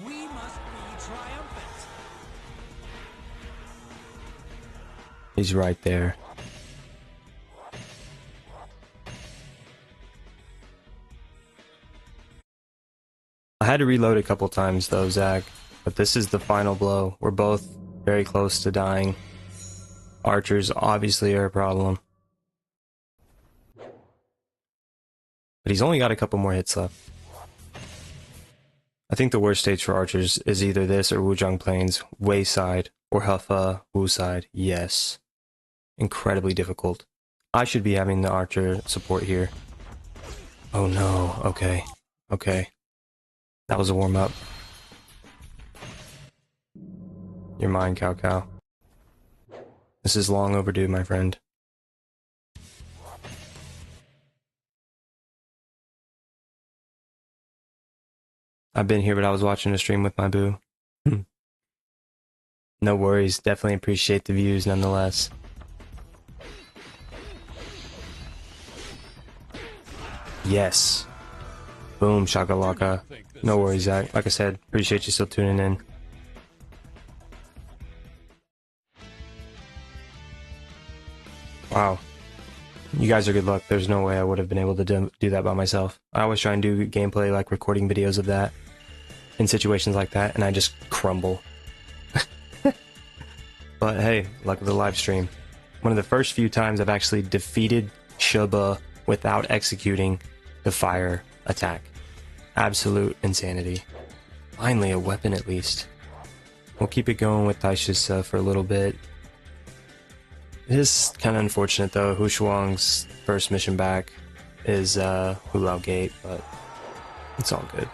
S3: We must be triumphant.
S1: He's right there. I had to reload a couple times though, Zach, but this is the final blow. We're both very close to dying. Archers obviously are a problem. But he's only got a couple more hits left. I think the worst stage for archers is either this or Wuzhong Plains, Wei side, or Hefei, Wu side. Yes. Incredibly difficult. I should be having the archer support here. Oh no, okay. Okay. That was a warm-up. You're mine, Cao Cao. This is long overdue, my friend. I've been here, but I was watching a stream with my boo. No worries, definitely appreciate the views nonetheless. Yes. Boom, shakalaka. No worries, Zach. Like I said, appreciate you still tuning in. Wow. You guys are good luck. There's no way I would have been able to do that by myself. I always try and do gameplay, like recording videos of that in situations like that, and I just crumble. But hey, luck of the live stream. One of the first few times I've actually defeated Shiba without executing the fire attack. Absolute insanity. Finally, a weapon at least. We'll keep it going with Taishi's for a little bit. It is kind of unfortunate though. Huang's first mission back is Hulao Gate, but it's all good.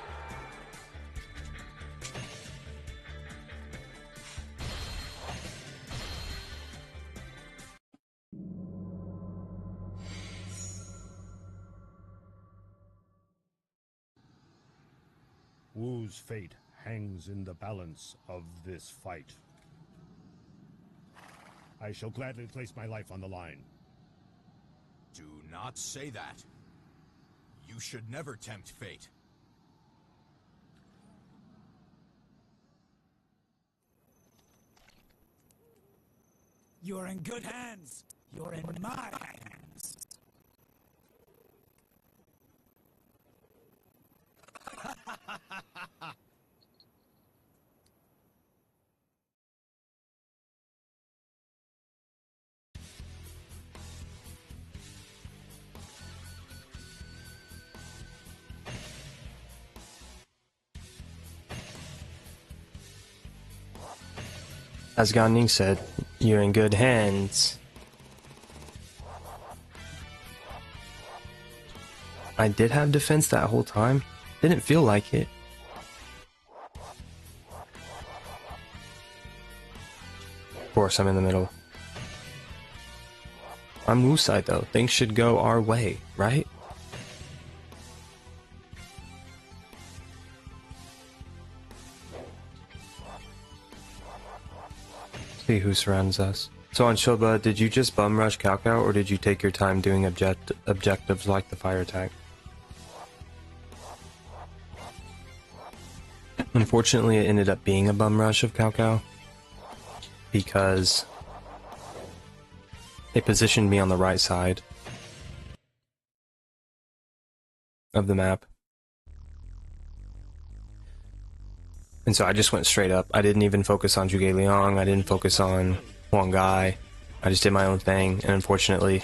S5: Wu's fate hangs in the balance of this fight. I shall gladly place my life on the line.
S6: Do not say that. You should never tempt fate.
S2: You're in good hands. You're in my hands.
S1: As Gan Ning said, you're in good hands. I did have defense that whole time. Didn't feel like it. Of course, I'm in the middle. I'm Wu side though. Things should go our way, right? See who surrounds us. So on Shoba, did you just bum rush Cao Cao, or did you take your time doing objectives like the fire attack? Unfortunately, it ended up being a bum rush of Cao Cao, because it positioned me on the right side, of the map. And so I just went straight up. I didn't even focus on Zhuge Liang. I didn't focus on Huang. I just did my own thing, and unfortunately,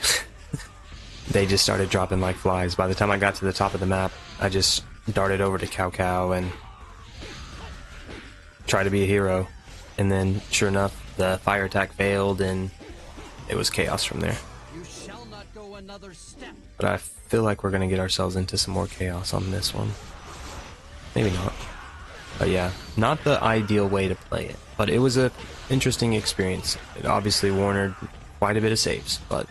S1: they just started dropping like flies. By the time I got to the top of the map, I just darted over to Cao Cao and tried to be a hero. And then, sure enough, the fire attack failed, and it was chaos from there.
S3: You shall not go another step.
S1: But I feel like we're going to get ourselves into some more chaos on this one. Maybe not. But yeah, not the ideal way to play it. But it was a interesting experience. It obviously warranted quite a bit of saves, but...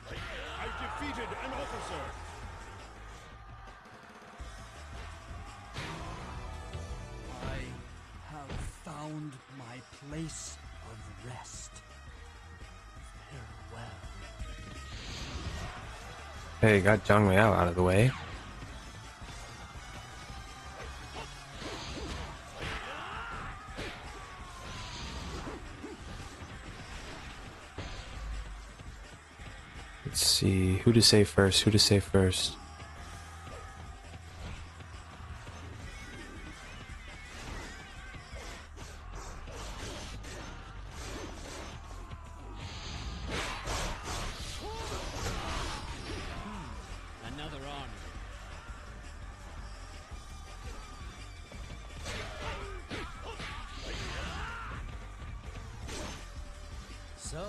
S5: I defeated an officer.
S3: I have found my place of rest. Farewell.
S1: Hey, got Zhang Liao out of the way. Let's see, who to save first, who to save first.
S3: Another army. So,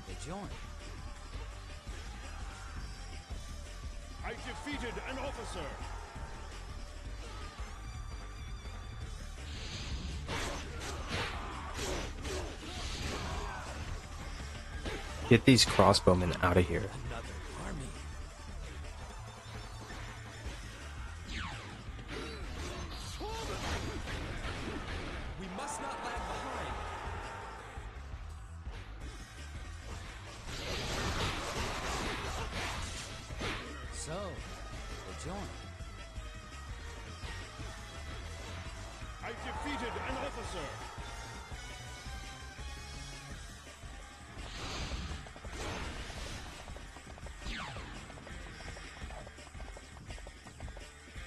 S3: they joined.
S5: I defeated an officer.
S1: Get these crossbowmen out of here.
S3: Another army. We must not lag behind. So, they joined.
S5: I defeated an officer.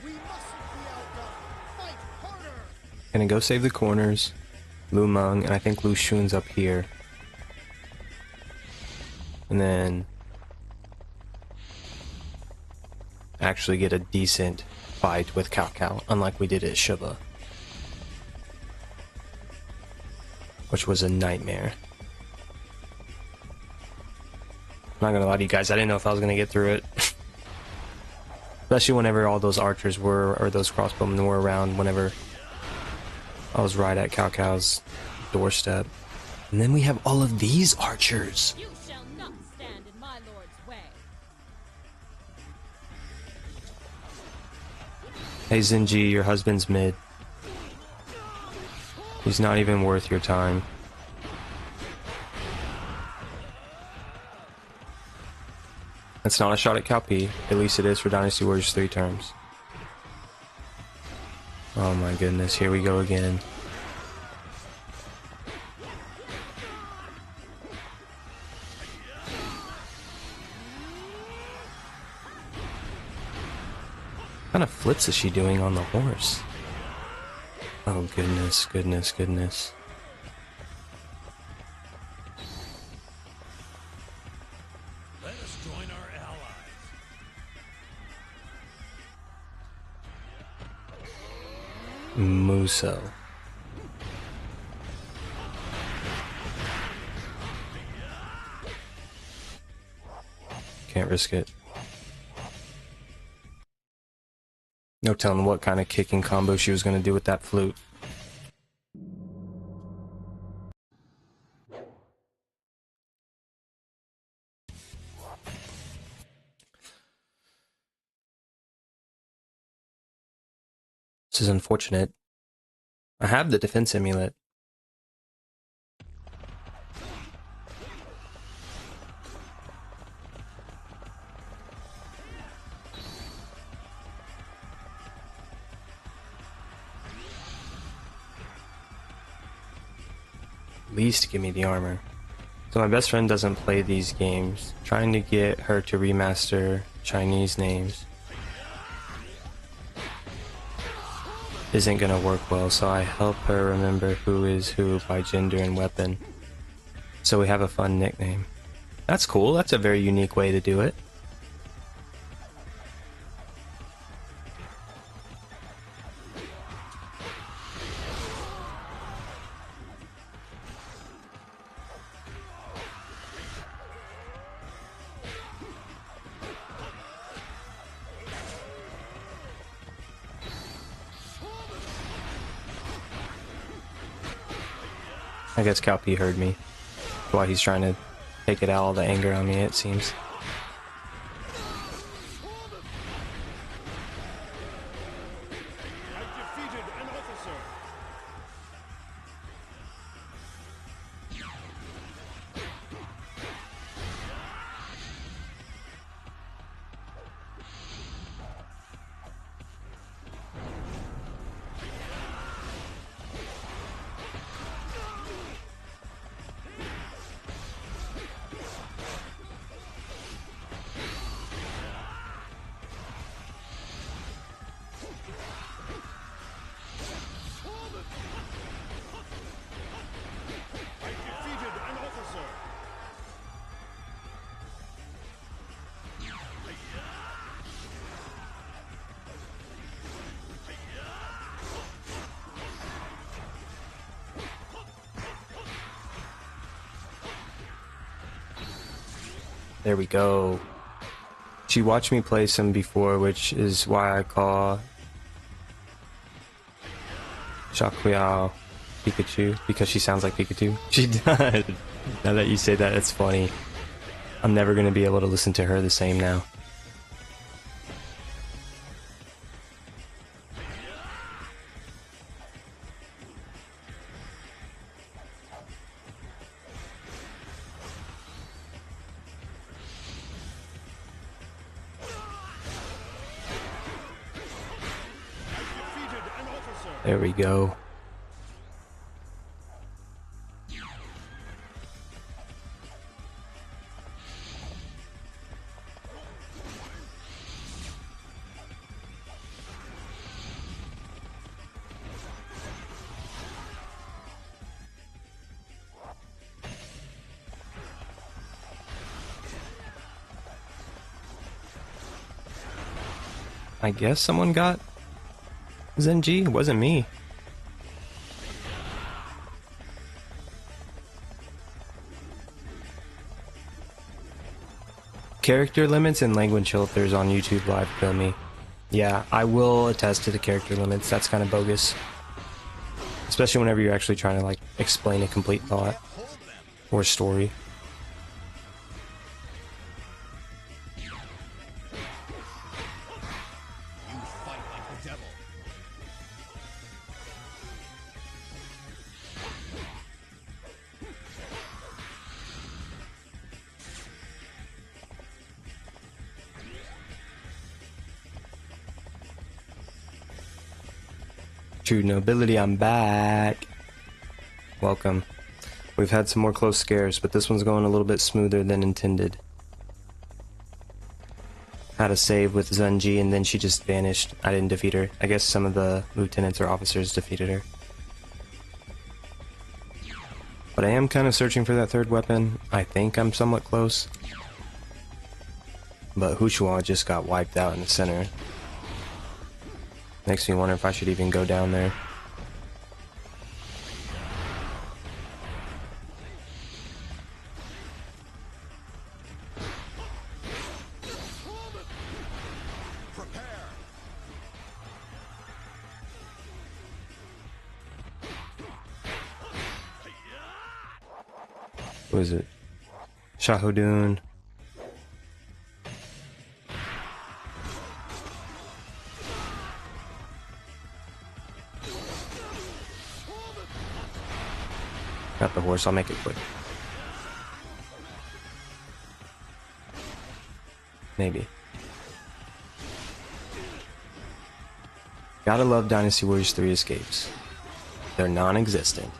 S5: We mustn't be outdone. Fight harder.
S1: Gonna go save the corners. Lu Meng, and I think Lu Xun's up here. And then... actually get a decent fight with Cao Cao, unlike we did at Shiba. Which was a nightmare. I'm not gonna lie to you guys, I didn't know if I was gonna get through it. Especially whenever all those archers were, or those crossbowmen were around, whenever I was right at Cao Cao's doorstep. And then we have all of these archers!
S4: You shall not stand in my lord's way.
S1: Hey Zinji, your husband's mid. He's not even worth your time. That's not a shot at Cao Pi. At least it is for Dynasty Warriors 3 terms. Oh my goodness, here we go again. What kind of flips is she doing on the horse? Oh goodness, goodness, goodness.
S3: Let us join our allies.
S1: Musou. Can't risk it. No telling what kind of kicking combo she was going to do with that flute. This is unfortunate. I have the defense amulet. At least give me the armor. So my best friend doesn't play these games. Trying to get her to remaster Chinese names isn't gonna work well, so I help her remember who is who by gender and weapon. So we have a fun nickname. That's cool. That's a very unique way to do it. I guess Calpy heard me. That's why he's trying to take it out, all the anger on me, it seems.
S5: I've defeated an officer.
S1: There we go. She watched me play some before, which is why I call Shakuya Pikachu, because she sounds like Pikachu. She does. Now that you say that, it's funny. I'm never going to be able to listen to her the same now. There we go. I guess someone got Zenji. It wasn't me. Character limits and language filters on YouTube Live kill me. Yeah, I will attest to the character limits. That's kind of bogus. Especially whenever you're actually trying to like explain a complete thought or story. True nobility, I'm back. Welcome. We've had some more close scares, but this one's going a little bit smoother than intended. Had a save with Zenji and then she just vanished. I didn't defeat her. I guess some of the lieutenants or officers defeated her. But I am kind of searching for that third weapon. I think I'm somewhat close. But Huang just got wiped out in the center. Makes me wonder if I should even go down there. Who is it? Shahudun. Got the horse, I'll make it quick. Maybe. Gotta love Dynasty Warriors 3 escapes. They're non-existent.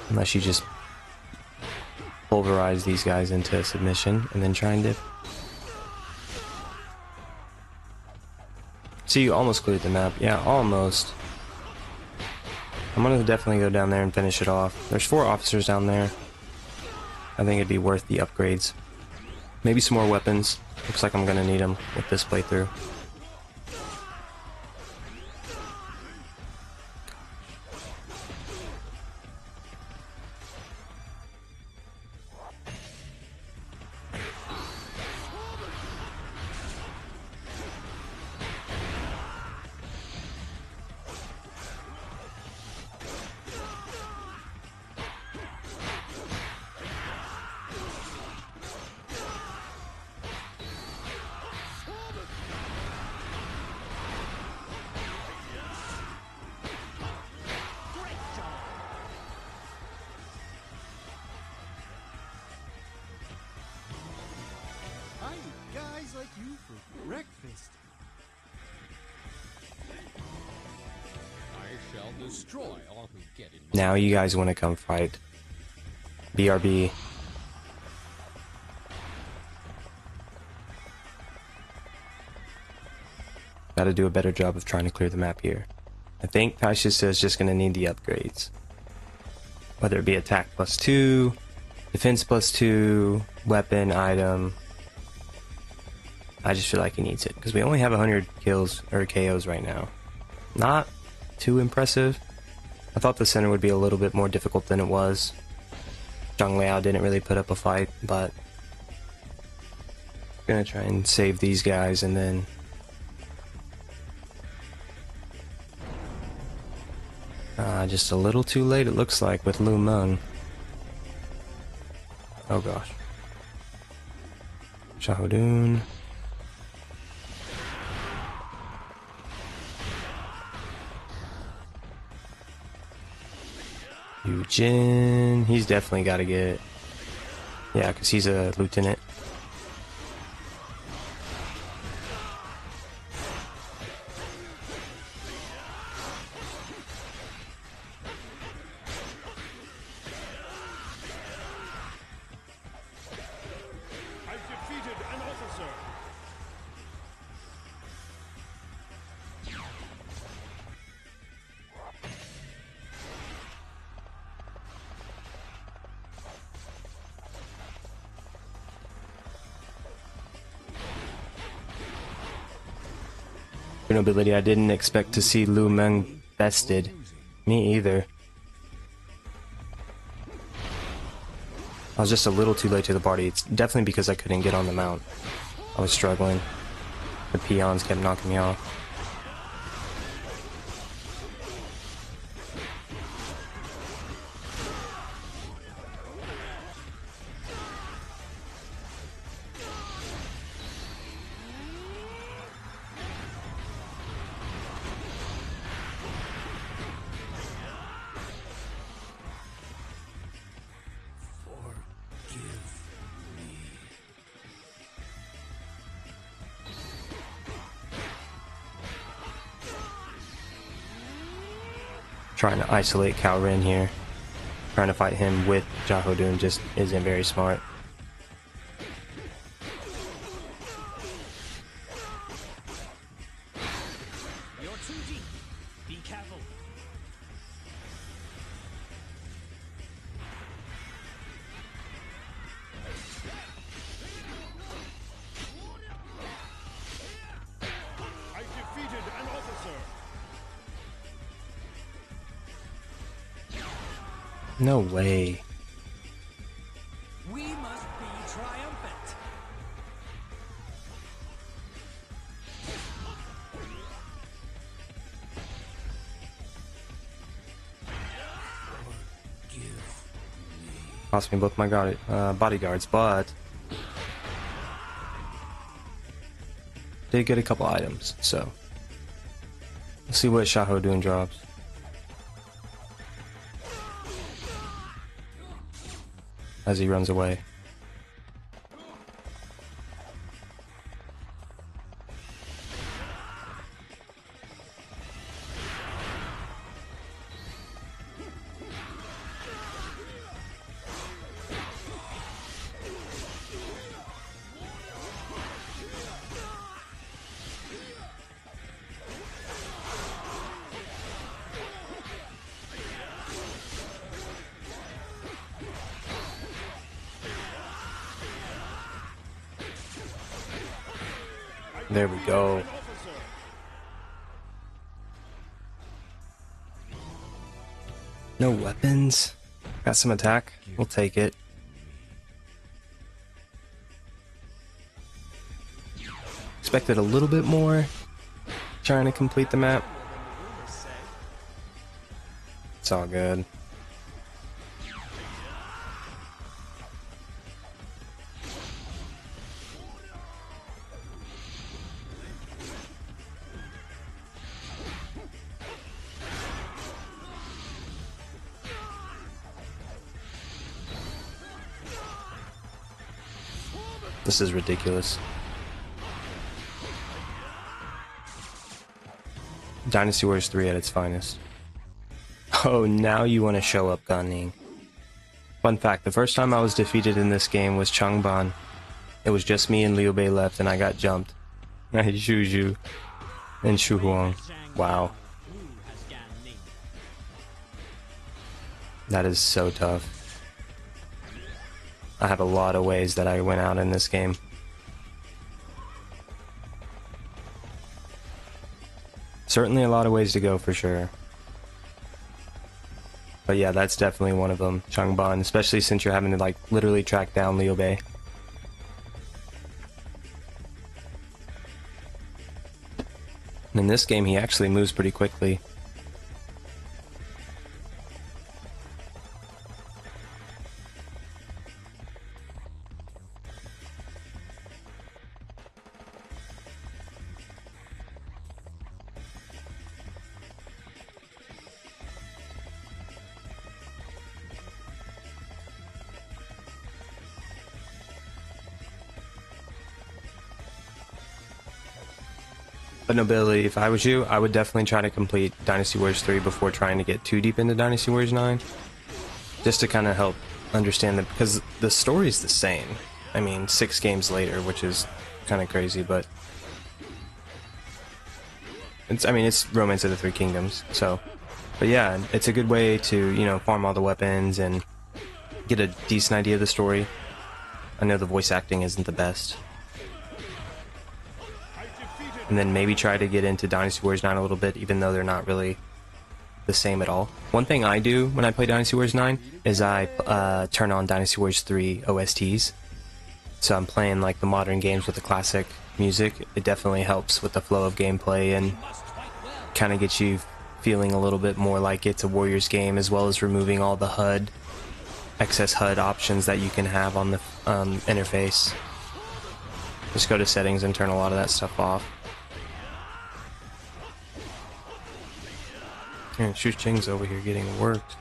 S1: Unless you just pulverize these guys into submission and then try and dip. See, you almost cleared the map. Yeah, almost. I'm gonna definitely go down there and finish it off. There's 4 officers down there. I think it'd be worth the upgrades. Maybe some more weapons. Looks like I'm gonna need them with this playthrough.
S3: I eat guys like you for breakfast. I shall destroy all who get in my
S1: Now you guys want to come fight. BRB. Gotta do a better job of trying to clear the map here. I think Taishi is just gonna need the upgrades. Whether it be attack +2, defense +2, weapon, item. I just feel like he needs it, because we only have 100 kills, or KOs right now. Not too impressive. I thought the center would be a little bit more difficult than it was. Zhang Liao didn't really put up a fight, but I'm gonna try and save these guys and then just a little too late it looks like with Lu Meng. Oh gosh. Xiaodun. Yu Jin. He's definitely got to get... Yeah, because he's a lieutenant.
S5: I've defeated an officer.
S1: Nobility, I didn't expect to see Lu Meng bested. Me either. I was just a little too late to the party. It's definitely because I couldn't get on the mount. I was struggling. The peons kept knocking me off. Trying to isolate Cao Ren here. Trying to fight him with Xiaodun just isn't very smart.
S2: You're too deep. Be careful.
S5: I've defeated an officer.
S1: No way.
S2: We must be triumphant.
S1: Cost me both my bodyguards, but did get a couple items, so we'll see what Xiaodun drops. As he runs away. There we go. No weapons. Got some attack. We'll take it. Expected a little bit more. Trying to complete the map. It's all good. This is ridiculous. Dynasty Warriors 3 at its finest. Oh, now you want to show up, Gunning. Fun fact, the first time I was defeated in this game was Changban. It was just me and Liu Bei left and I got jumped. I Zhu and Shu Huang. Wow. That is so tough. I have a lot of ways that I went out in this game. Certainly a lot of ways to go for sure. But yeah, that's definitely one of them, Changban, especially since you're having to like literally track down Liu Bei. And in this game he actually moves pretty quickly. But nobility, if I was you, I would definitely try to complete Dynasty Warriors 3 before trying to get too deep into Dynasty Warriors 9. Just to kind of help understand that, because the story's the same. I mean, 6 games later, which is kind of crazy, but... it's Romance of the Three Kingdoms, so... But yeah, it's a good way to, you know, farm all the weapons and get a decent idea of the story. I know the voice acting isn't the best. And then maybe try to get into Dynasty Warriors 9 a little bit, even though they're not really the same at all. One thing I do when I play Dynasty Warriors 9 is I turn on Dynasty Warriors 3 OSTs. So I'm playing like the modern games with the classic music. It definitely helps with the flow of gameplay and kind of gets you feeling a little bit more like it's a Warriors game, as well as removing all the excess HUD options that you can have on the interface. Just go to settings and turn a lot of that stuff off. And Shu Qing's over here getting worked.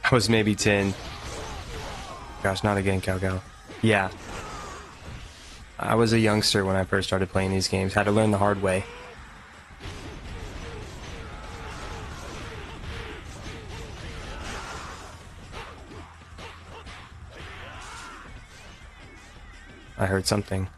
S1: I was maybe 10. Gosh, not again, Cao Cao. Yeah. I was a youngster when I first started playing these games. Had to learn the hard way. I heard something.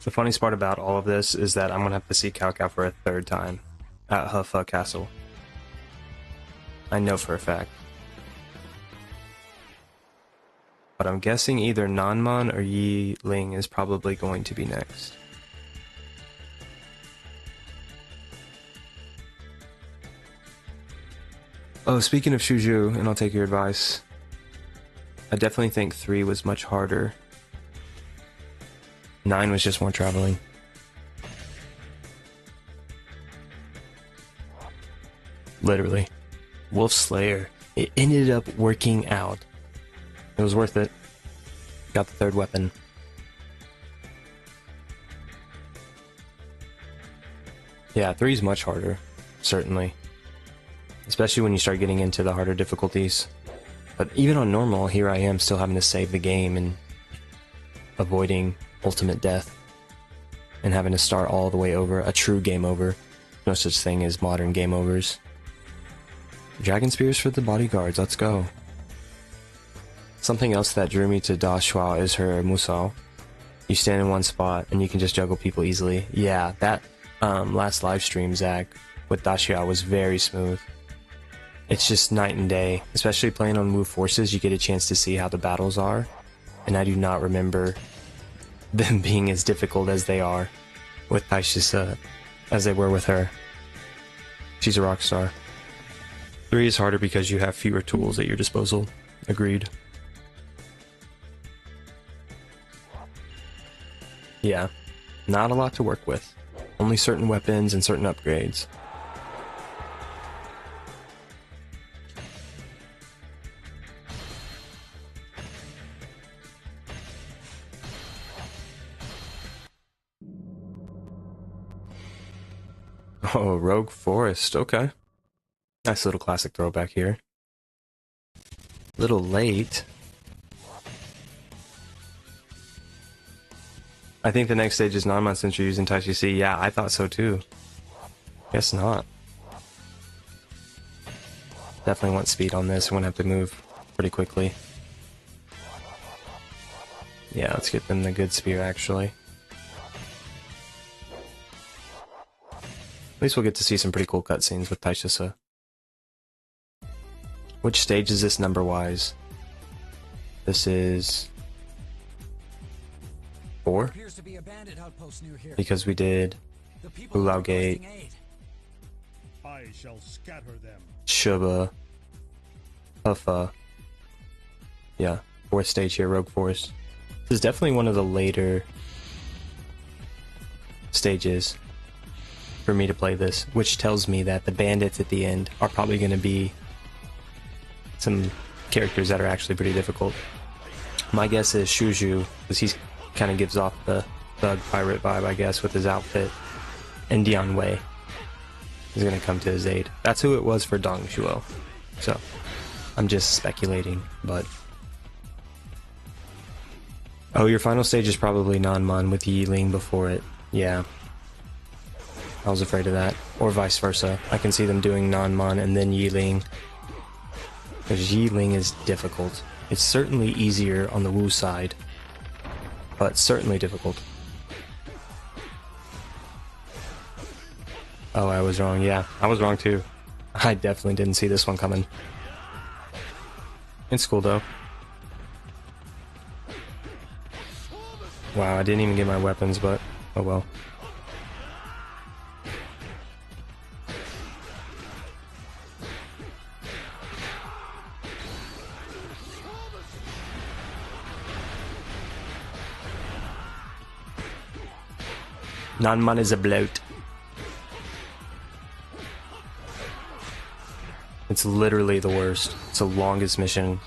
S1: The funniest part about all of this is that I'm gonna have to see Cao Cao for a 3rd time at Huffa Castle. I know for a fact. But I'm guessing either Nanman or Yi Ling is probably going to be next. Oh, speaking of Shuju, and I'll take your advice, I definitely think 3 was much harder. 9 was just more traveling. Literally. Wolf Slayer. It ended up working out. It was worth it. Got the third weapon. Yeah, 3 is much harder, certainly. Especially when you start getting into the harder difficulties. But even on normal, here I am still having to save the game and avoiding ultimate death. And having to start all the way over, a true game over. No such thing as modern game overs. Dragon Spears for the bodyguards, let's go. Something else that drew me to Da Shuao is her Musou. You stand in one spot and you can just juggle people easily. Yeah, that last live stream, Zach, with Da Shuao was very smooth. It's just night and day. Especially playing on Wu Forces, you get a chance to see how the battles are. And I do not remember them being as difficult as they are with Taishi as they were with her. She's a rock star. 3 is harder because you have fewer tools at your disposal. Agreed. Yeah, not a lot to work with. Only certain weapons and certain upgrades. Oh, Rogue Forest, okay. Nice little classic throwback here. Little late. I think the next stage is non-mon since you're using Taishi C. Yeah, I thought so too. Guess not. Definitely want speed on this. I'm gonna have to move pretty quickly. Yeah, let's get them the good spear actually. At least we'll get to see some pretty cool cutscenes with Taishi. Which stage is this number-wise? This is 4?
S3: Appears to be a bandit outpost near here.
S1: Because we did
S3: The people
S1: Hulao
S3: are
S1: Gate,
S3: requesting aid.
S5: I shall scatter them.
S1: Shuba, Huffa. Yeah, 4th stage here, Rogue Forest. This is definitely one of the later stages for me to play this, which tells me that the bandits at the end are probably going to be some characters that are actually pretty difficult. My guess is Shuju, because he kind of gives off the thug pirate vibe, I guess, with his outfit. And Dian Wei is going to come to his aid. That's who it was for Dong Shuo. So, I'm just speculating, but... Oh, your final stage is probably non-mon with Yi Ling before it. Yeah. I was afraid of that. Or vice versa. I can see them doing non-mon and then Yi Ling. Because Yi Ling is difficult. It's certainly easier on the Wu side. But certainly difficult. Oh, I was wrong. Yeah, I was wrong too. I definitely didn't see this one coming. It's cool though. Wow, I didn't even get my weapons, but oh well. Non-mon is a bloat. It's literally the worst. It's the longest mission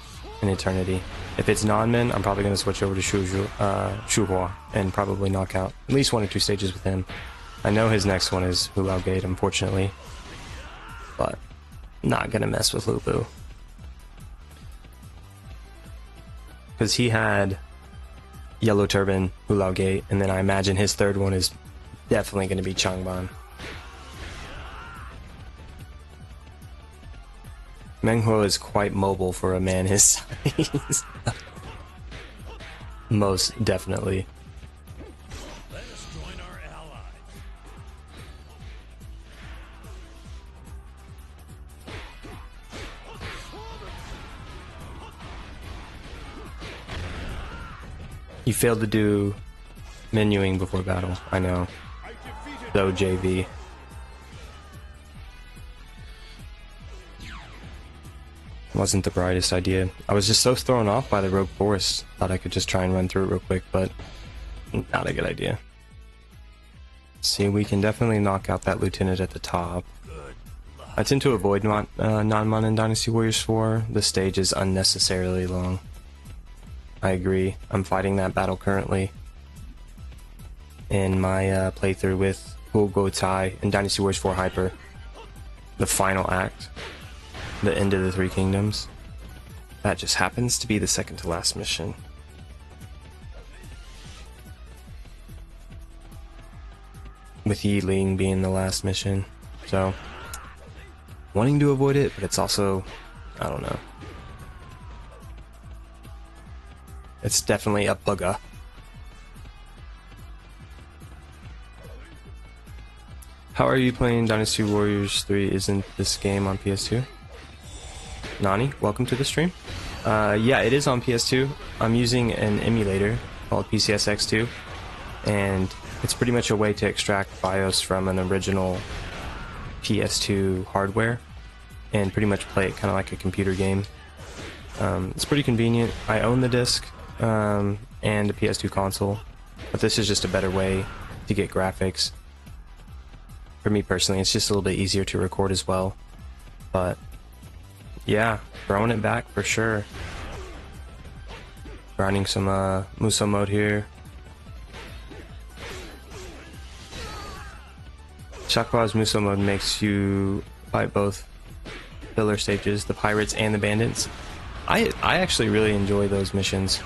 S1: in eternity. If it's non-min, I'm probably going to switch over to Shuhua and probably knock out at least 1 or 2 stages with him. I know his next one is Hulao Gate, unfortunately. But not going to mess with Lu Bu. Because he had Yellow Turban, Hulao Gate, and then I imagine his third one is definitely going to be Changban. Menghuo is quite mobile for a man his size. Most definitely.
S2: Let us join our allies.
S1: You failed to do menuing before battle, I know. So JV. Wasn't the brightest idea. I was just so thrown off by the Rogue Forest. Thought I could just try and run through it real quick, but not a good idea. See, we can definitely knock out that lieutenant at the top.
S2: Good luck.
S1: I tend to avoid non-mon in Dynasty Warriors 4. The stage is unnecessarily long. I agree. I'm fighting that battle currently in my playthrough with Tai in Dynasty Warriors 4 Hyper. The final act. The end of the Three Kingdoms. That just happens to be the second to last mission. With Yi Ling being the last mission. So, wanting to avoid it, but it's also, I don't know. It's definitely a bugger. How are you playing Dynasty Warriors 3? Isn't this game on PS2? Nani, welcome to the stream. Yeah, it is on PS2. I'm using an emulator called PCSX2, and it's pretty much a way to extract BIOS from an original PS2 hardware and pretty much play it kind of like a computer game. It's pretty convenient. I own the disc and a PS2 console, but this is just a better way to get graphics. For me personally, it's just a little bit easier to record as well. But yeah, throwing it back for sure. Grinding some Musou Mode here. Shakua's Musou Mode makes you fight both filler stages, the pirates and the bandits. I actually really enjoy those missions.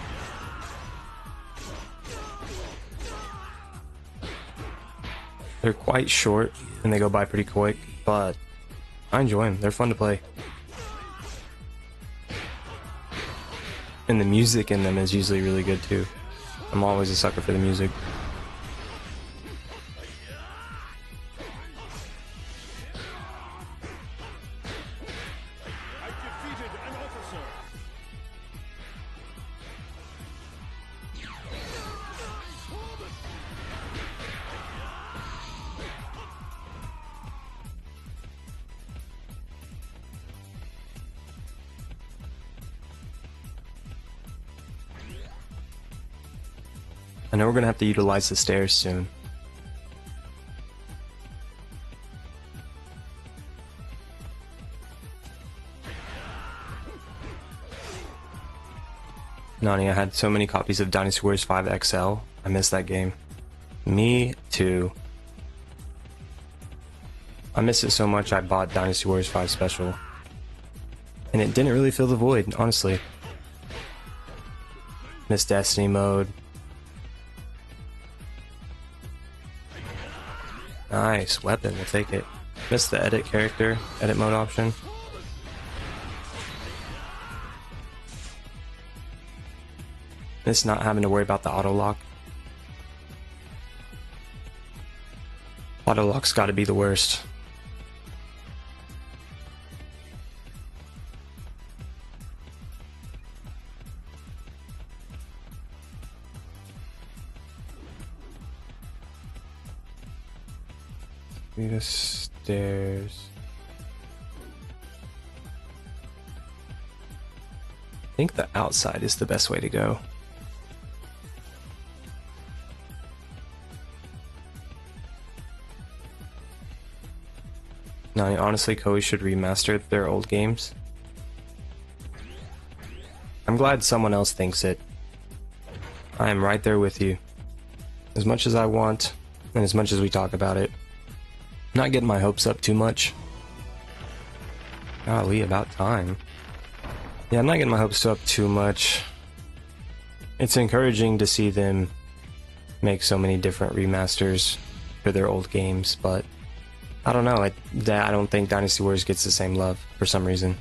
S1: They're quite short and they go by pretty quick, but I enjoy them. They're fun to play. And the music in them is usually really good too. I'm always a sucker for the music. I know we're gonna have to utilize the stairs soon. Nani, I had so many copies of Dynasty Warriors 5 XL. I missed that game. Me too. I miss it so much I bought Dynasty Warriors 5 Special. And it didn't really fill the void, honestly. Miss Destiny mode. Nice, weapon, we'll take it. Missed the edit mode option. Miss not having to worry about the auto lock. Auto lock's gotta be the worst. The stairs. I think the outside is the best way to go. No, honestly, Koei should remaster their old games. I'm glad someone else thinks it. I am right there with you. As much as I want, and as much as we talk about it. Not getting my hopes up too much. Golly, about time. Yeah, I'm not getting my hopes up too much. It's encouraging to see them make so many different remasters for their old games, but I don't know. I don't think Dynasty Warriors gets the same love for some reason.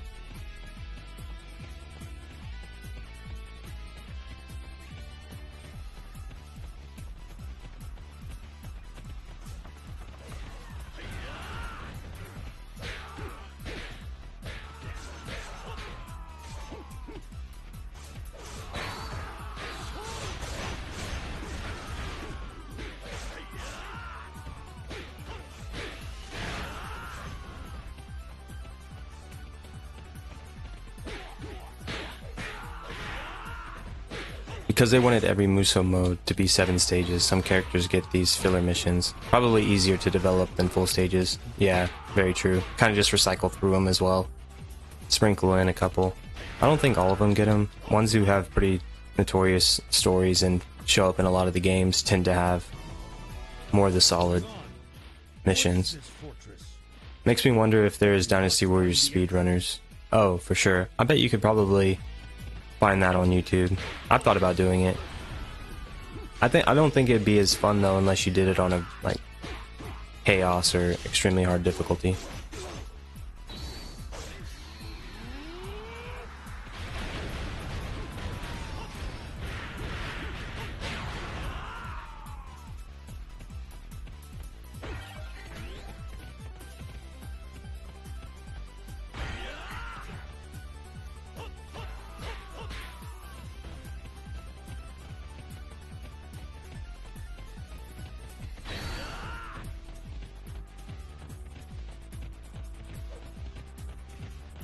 S1: Because they wanted every Musou mode to be 7 stages, some characters get these filler missions. Probably easier to develop than full stages. Yeah, very true. Kind of just recycle through them as well. Sprinkle in a couple. I don't think all of them get them. Ones who have pretty notorious stories and show up in a lot of the games tend to have more of the solid missions. Makes me wonder if there's Dynasty Warriors speedrunners. Oh, for sure. I bet you could probably find that on YouTube. I've thought about doing it. I don't think it'd be as fun though unless you did it on a like chaos or extremely hard difficulty.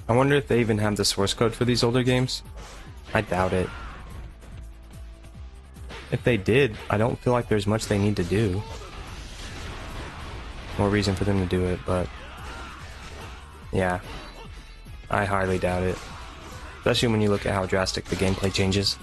S1: I wonder if they even have the source code for these older games. I doubt it. If they did, I don't feel like there's much they need to do. More reason for them to do it, but yeah, I highly doubt it. Especially when you look at how drastic the gameplay changes.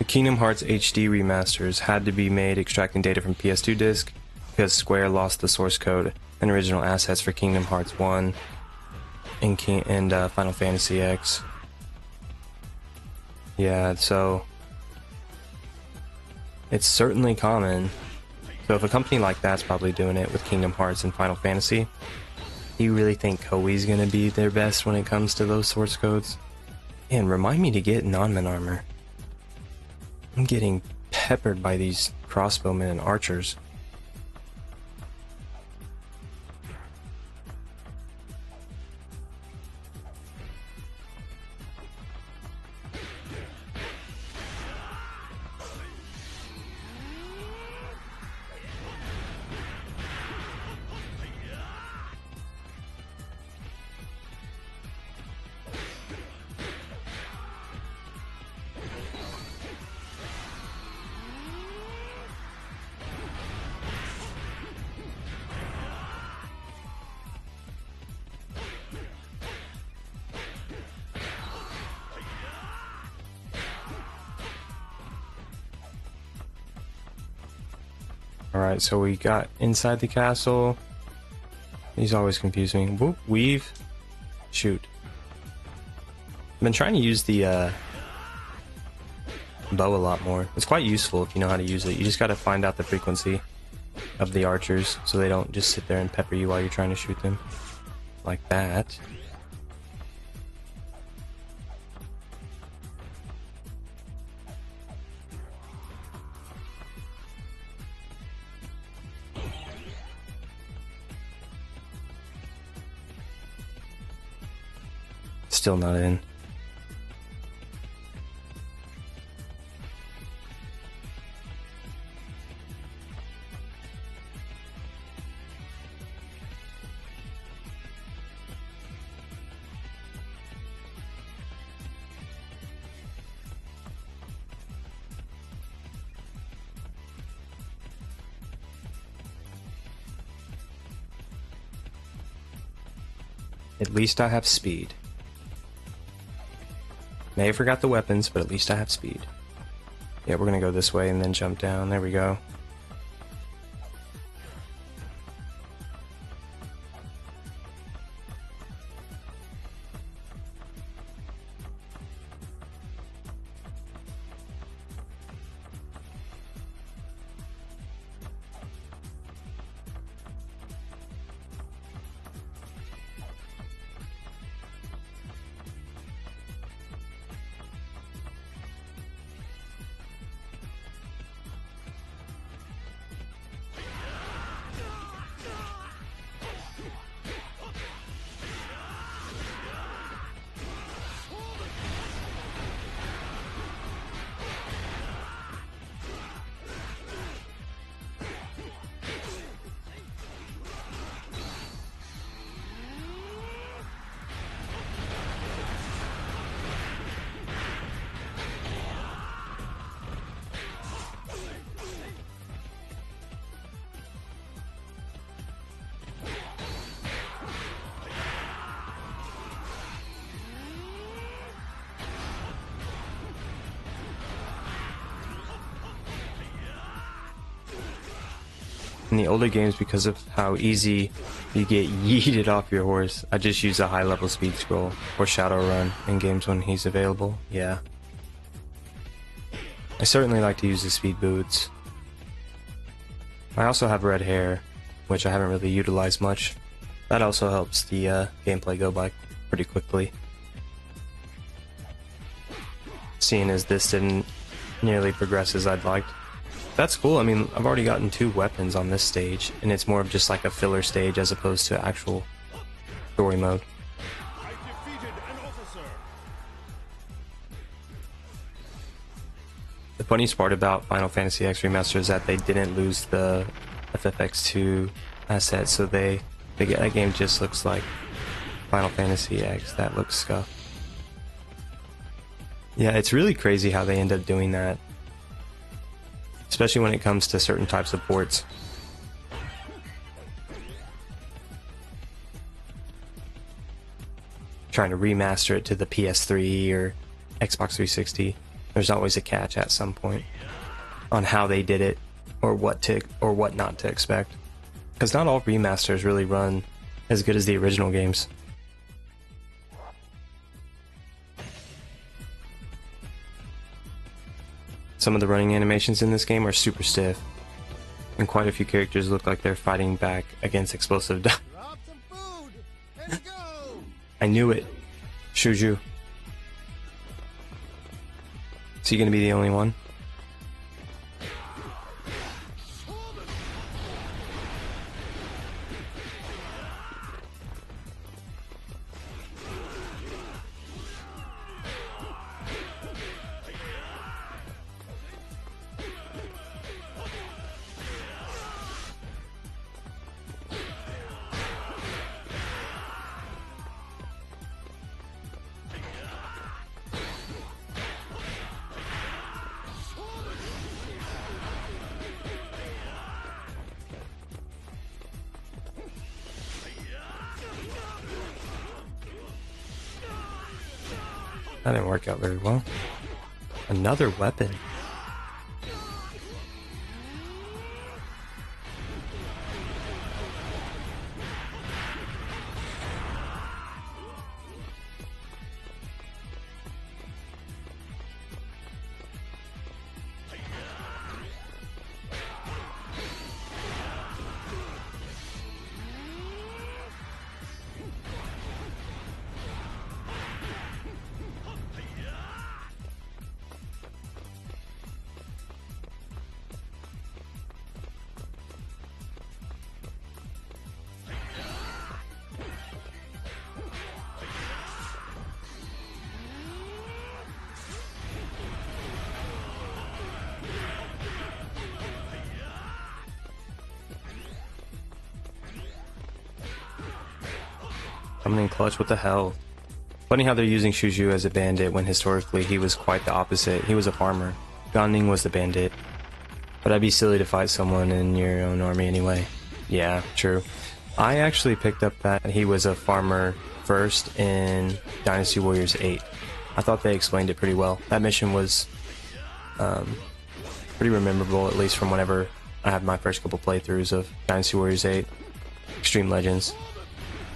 S1: Kingdom Hearts HD remasters had to be made extracting data from PS2 disc because Square lost the source code and original assets for Kingdom Hearts 1 and Final Fantasy X. Yeah, so it's certainly common. So if a company like that's probably doing it with Kingdom Hearts and Final Fantasy, do you really think Koei's gonna be their best when it comes to those source codes? And remind me to get non-man armor. I'm getting peppered by these crossbowmen and archers. Alright, so we got inside the castle. These always confuse me. Whoop, weave. Shoot. I've been trying to use the bow a lot more. It's quite useful if you know how to use it. You just gotta find out the frequency of the archers so they don't just sit there and pepper you while you're trying to shoot them. Like that. Still not in. At least I have speed. May have forgot the weapons, but at least I have speed. Yeah, we're gonna go this way and then jump down. There we go. In the older games, because of how easy you get yeeted off your horse, I just use a high level speed scroll or shadow run in games when he's available. Yeah. I certainly like to use the speed boots. I also have red hair, which I haven't really utilized much. That also helps the gameplay go by pretty quickly. Seeing as this didn't nearly progress as I'd liked. That's cool. I mean, I've already gotten 2 weapons on this stage, and it's more of just like a filler stage as opposed to actual story mode.
S5: I defeated an officer.
S1: The funniest part about Final Fantasy X Remastered is that they didn't lose the FFX2 asset, so that game just looks like Final Fantasy X. That looks scuffed. Yeah, it's really crazy how they end up doing that. Especially when it comes to certain types of ports. Trying to remaster it to the PS3 or Xbox 360. There's always a catch at some point on how they did it or what not to expect. Because not all remasters really run as good as the original games. Some of the running animations in this game are super stiff, and quite a few characters look like they're fighting back against explosive
S2: Drop some food and go.
S1: I knew it. Shuju. Is he gonna be the only one? That didn't work out very well. Another weapon. Coming in clutch, what the hell? Funny how they're using Shuju as a bandit when historically he was quite the opposite. He was a farmer. Ganning was the bandit. But I'd be silly to fight someone in your own army anyway. Yeah, true. I actually picked up that he was a farmer first in Dynasty Warriors 8. I thought they explained it pretty well. That mission was pretty memorable, at least from whenever I had my first couple playthroughs of Dynasty Warriors 8 Extreme Legends.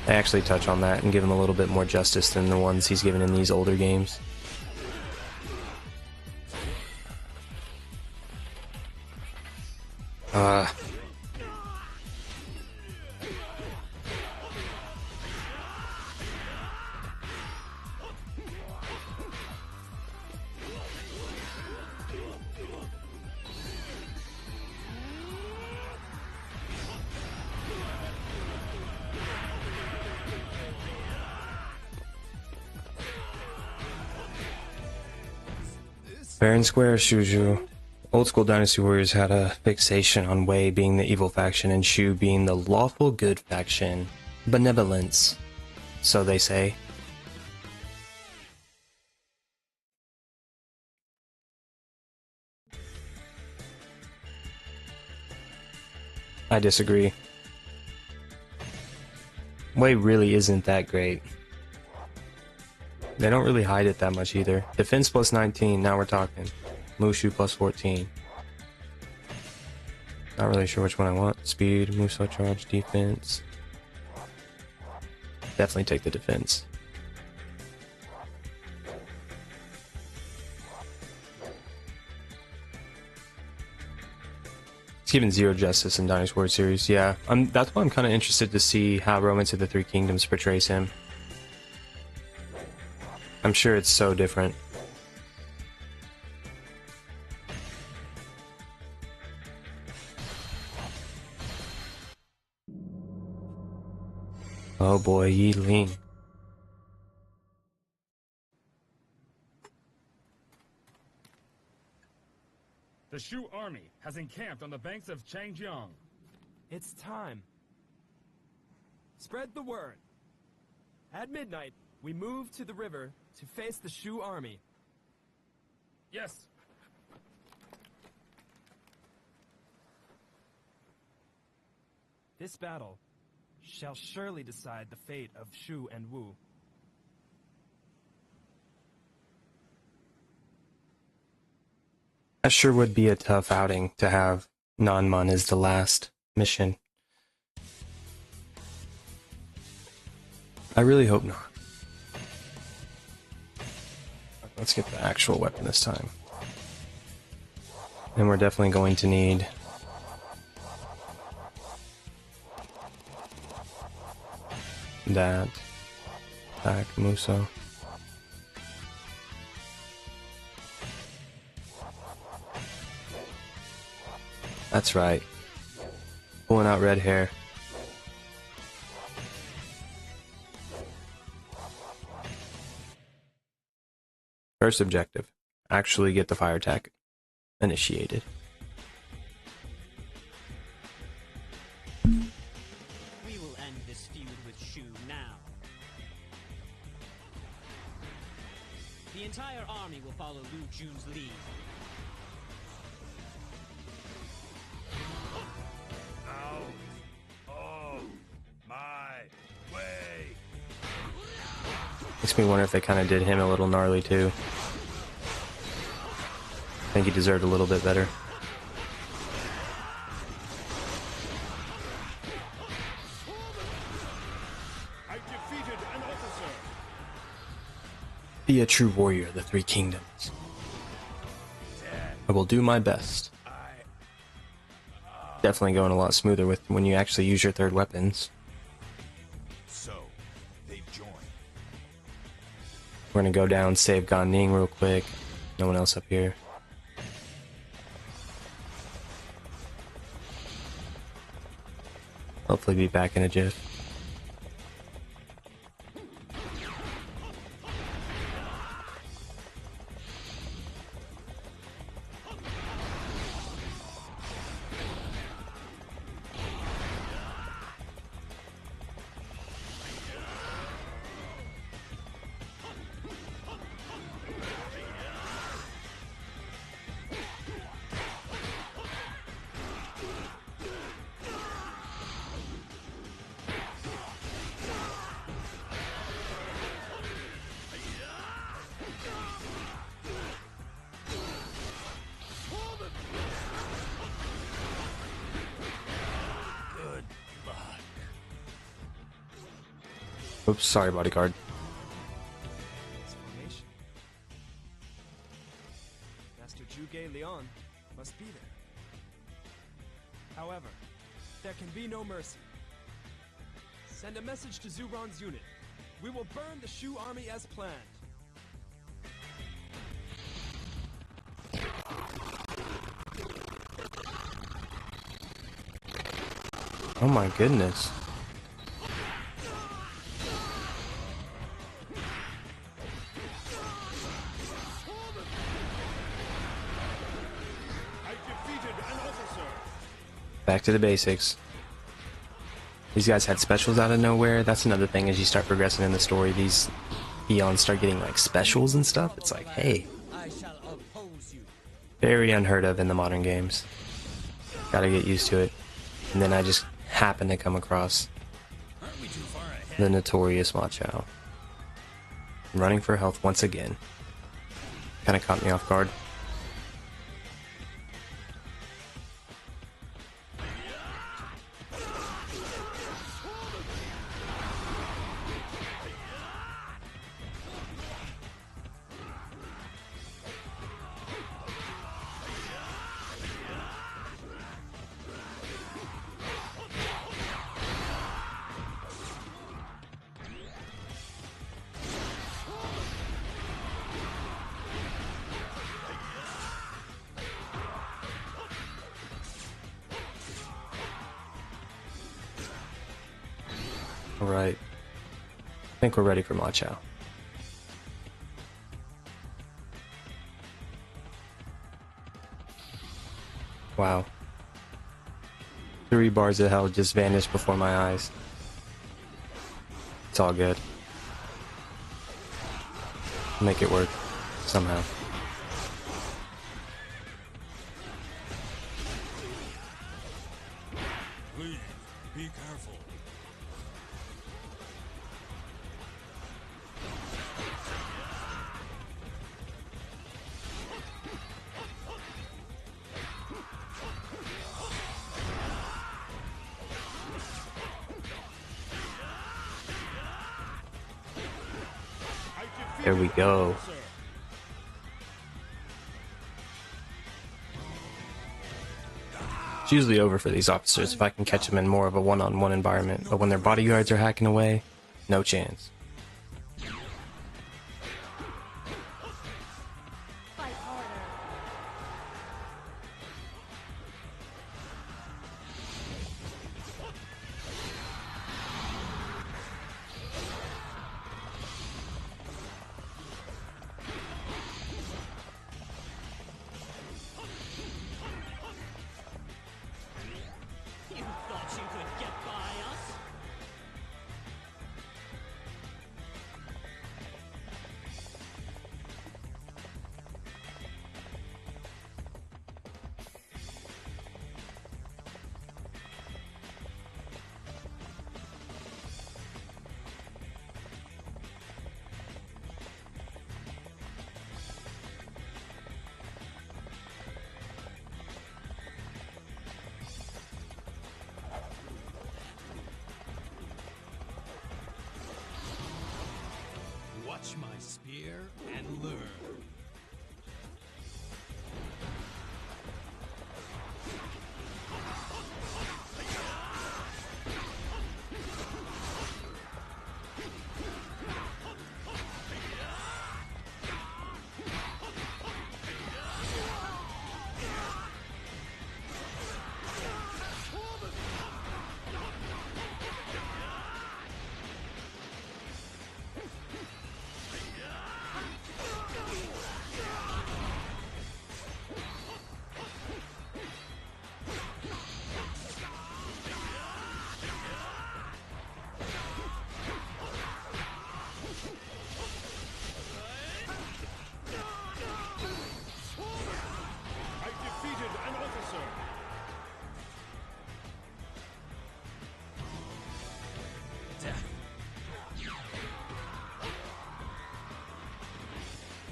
S1: They actually touch on that and give him a little bit more justice than the ones he's given in these older games. Fair and square, Shuju. Old school Dynasty Warriors had a fixation on Wei being the evil faction and Shu being the lawful good faction. Benevolence, so they say. I disagree. Wei really isn't that great. They don't really hide it that much either. Defense plus 19, now we're talking. Musou plus 14. Not really sure which one I want. Speed, Musou charge, defense. Definitely take the defense. It's given zero justice in Dynasty Warriors series. Yeah, that's why I'm kind of interested to see how Romance of the Three Kingdoms portrays him. I'm sure it's so different. Oh boy, Yi Ling.
S7: The Shu army has encamped on the banks of Changjiang.
S8: It's time. Spread the word. At midnight, we move to the river to face the Shu army.
S7: Yes.
S8: This battle shall surely decide the fate of Shu and Wu.
S1: That sure would be a tough outing to have Nanman as the last mission. I really hope not. Let's get the actual weapon this time. And we're definitely going to need that. Attack Musou. That's right. Pulling out red hair. First objective. Actually get the fire attack initiated.
S9: We will end this feud with Shu now. The entire army will follow Lu Jun's lead.
S1: Makes me wonder if they kind of did him a little gnarly too. I think he deserved a little bit better.
S2: I defeated an officer.
S1: Be a true warrior of the Three Kingdoms. I will do my best. Definitely going a lot smoother with when you actually use your third weapons.
S6: So, they've joined.
S1: We're gonna go down, save Gan Ning real quick. No one else up here. Hopefully be back in a jiff. Oops, sorry, bodyguard.
S8: Explanation. Master Zhuge Liang must be there. However, there can be no mercy. Send a message to Zuron's unit. We will burn the Shu army as planned.
S1: Oh my goodness. Back to the basics. These guys had specials out of nowhere. That's another thing as you start progressing in the story. These eons start getting like specials and stuff. It's like, hey. Very unheard of in the modern games. Gotta get used to it. And then I just happened to come across the notorious Ma Chao. Running for health once again. Kinda caught me off guard. Alright. I think we're ready for Ma Chao. Wow. 3 bars of hell just vanished before my eyes. It's all good. Make it work. Somehow.
S3: Please, be careful.
S1: There we go. It's usually over for these officers if I can catch them in more of a one-on-one environment, but when their bodyguards are hacking away, no chance.
S4: Fight harder.
S9: You thought you could get by us?
S3: Watch my spear and learn.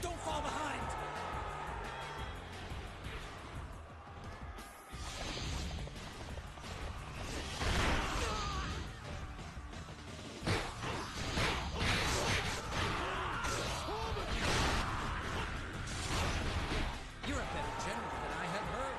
S3: Don't fall behind! You're a better general than I had heard.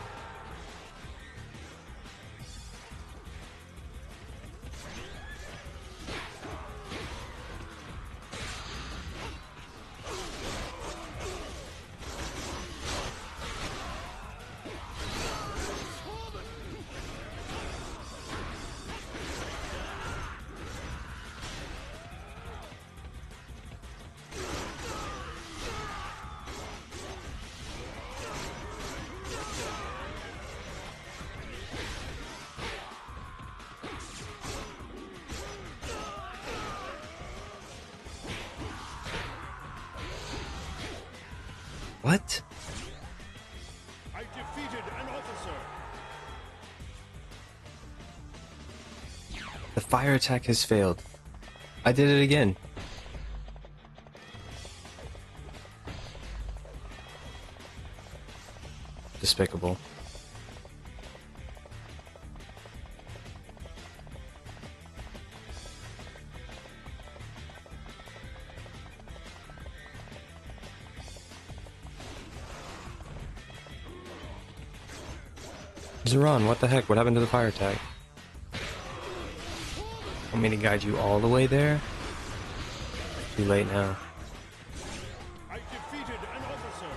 S1: What?
S5: I defeated an officer.
S1: The fire attack has failed. I did it again. Despicable. Zeron, what the heck? What happened to the fire attack? Want me to guide you all the way there? Too late now.
S5: I defeated an officer.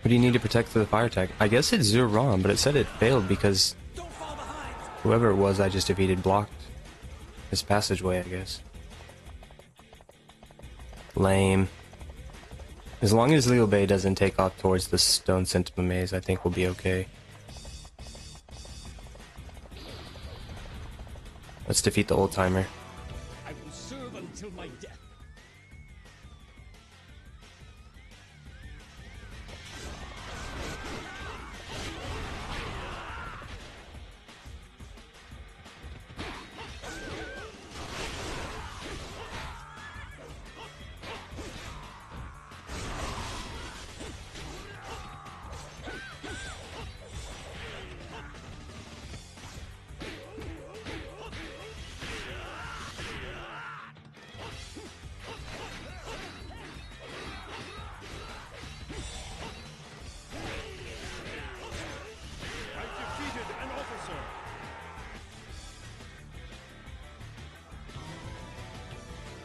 S1: What do you need to protect for the fire attack? I guess it's Zeron, but it said it failed because
S3: Don't fall behind!
S1: Whoever it was I just defeated blocked this passageway, I guess. Lame. As long as Liu Bei doesn't take off towards the Stone Sentinel Maze, I think we'll be okay. Let's defeat the old timer.
S2: I will serve until my death.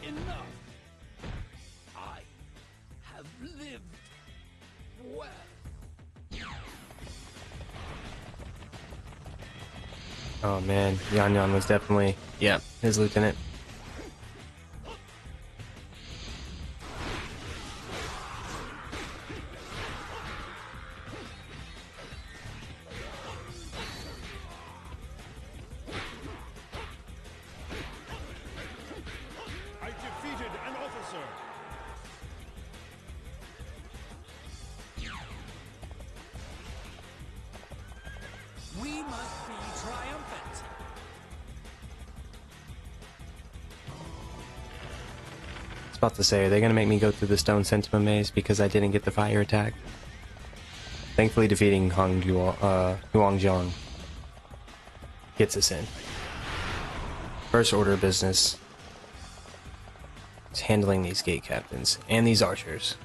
S2: Enough! I have lived well.
S1: Oh man, Yan Yan was definitely, yeah, his lieutenant.
S2: I defeated an officer.
S9: We must be triumphant.
S1: I was about to say, are they gonna make me go through the Stone Sentinel Maze because I didn't get the fire attack? Thankfully defeating Huang Jiang gets us in. First order of business is handling these gate captains and these archers.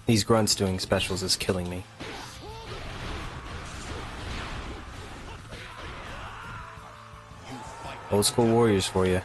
S1: These grunts doing specials is killing me. Old school warriors for you.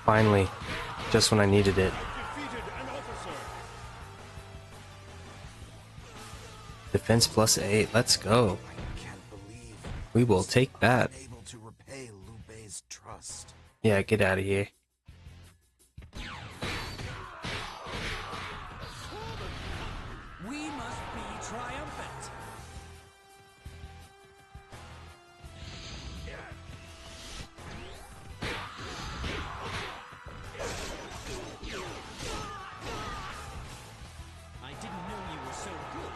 S1: Finally, just when I needed it.
S5: Defeated an officer.
S1: Defense plus 8, let's go.
S10: I can't believe
S1: We will take that.
S10: able to repay Liu Bei's trust.
S1: Yeah, get out of here.
S3: We must be triumphant.
S9: I didn't know you were so good.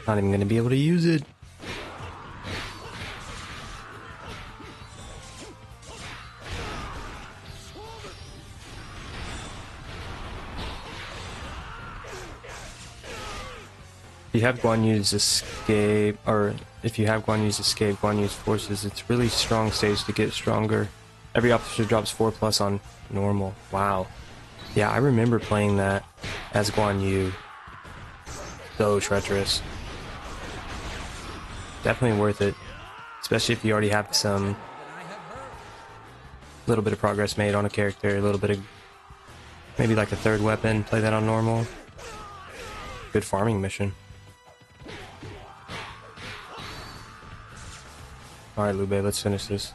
S1: Not even gonna be able to use it. If you have Guan Yu's escape, or if you have Guan Yu's escape, Guan Yu's forces, it's really strong stage to get stronger. Every officer drops 4+ on normal. Wow. Yeah, I remember playing that as Guan Yu. So treacherous. Definitely worth it, especially if you already have some little bit of progress made on a character, a little bit of maybe like a third weapon. Play that on normal. Good farming mission. All right, Liu Bei, let's finish this.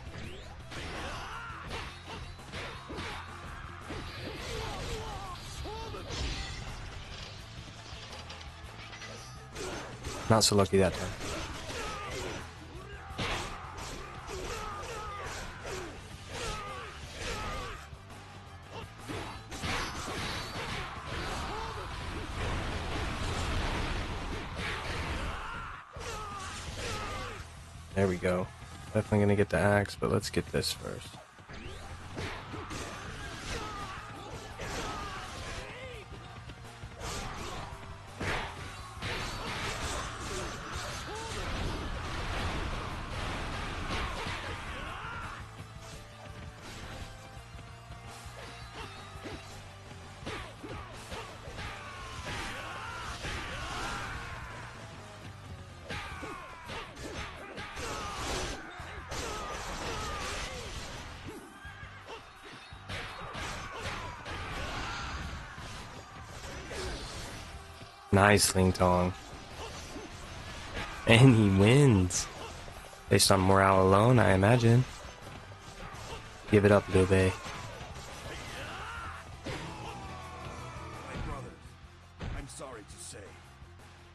S1: Not so lucky that time. There we go. Definitely gonna get the axe, but let's get this first. Nice Ling Tong. And he wins. Based on morale alone, I imagine. Give it up, Liu Bei.
S5: My brothers, I'm sorry to say,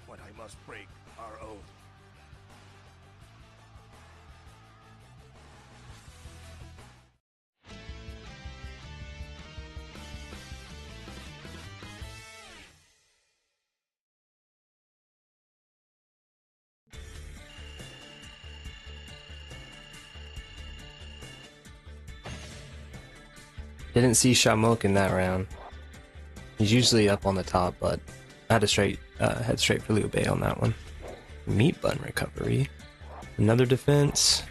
S5: but I must break our oath.
S1: Didn't see Shamok in that round. He's usually up on the top, but I had to head straight for Liu Bei on that one. Meat bun recovery. Another defense.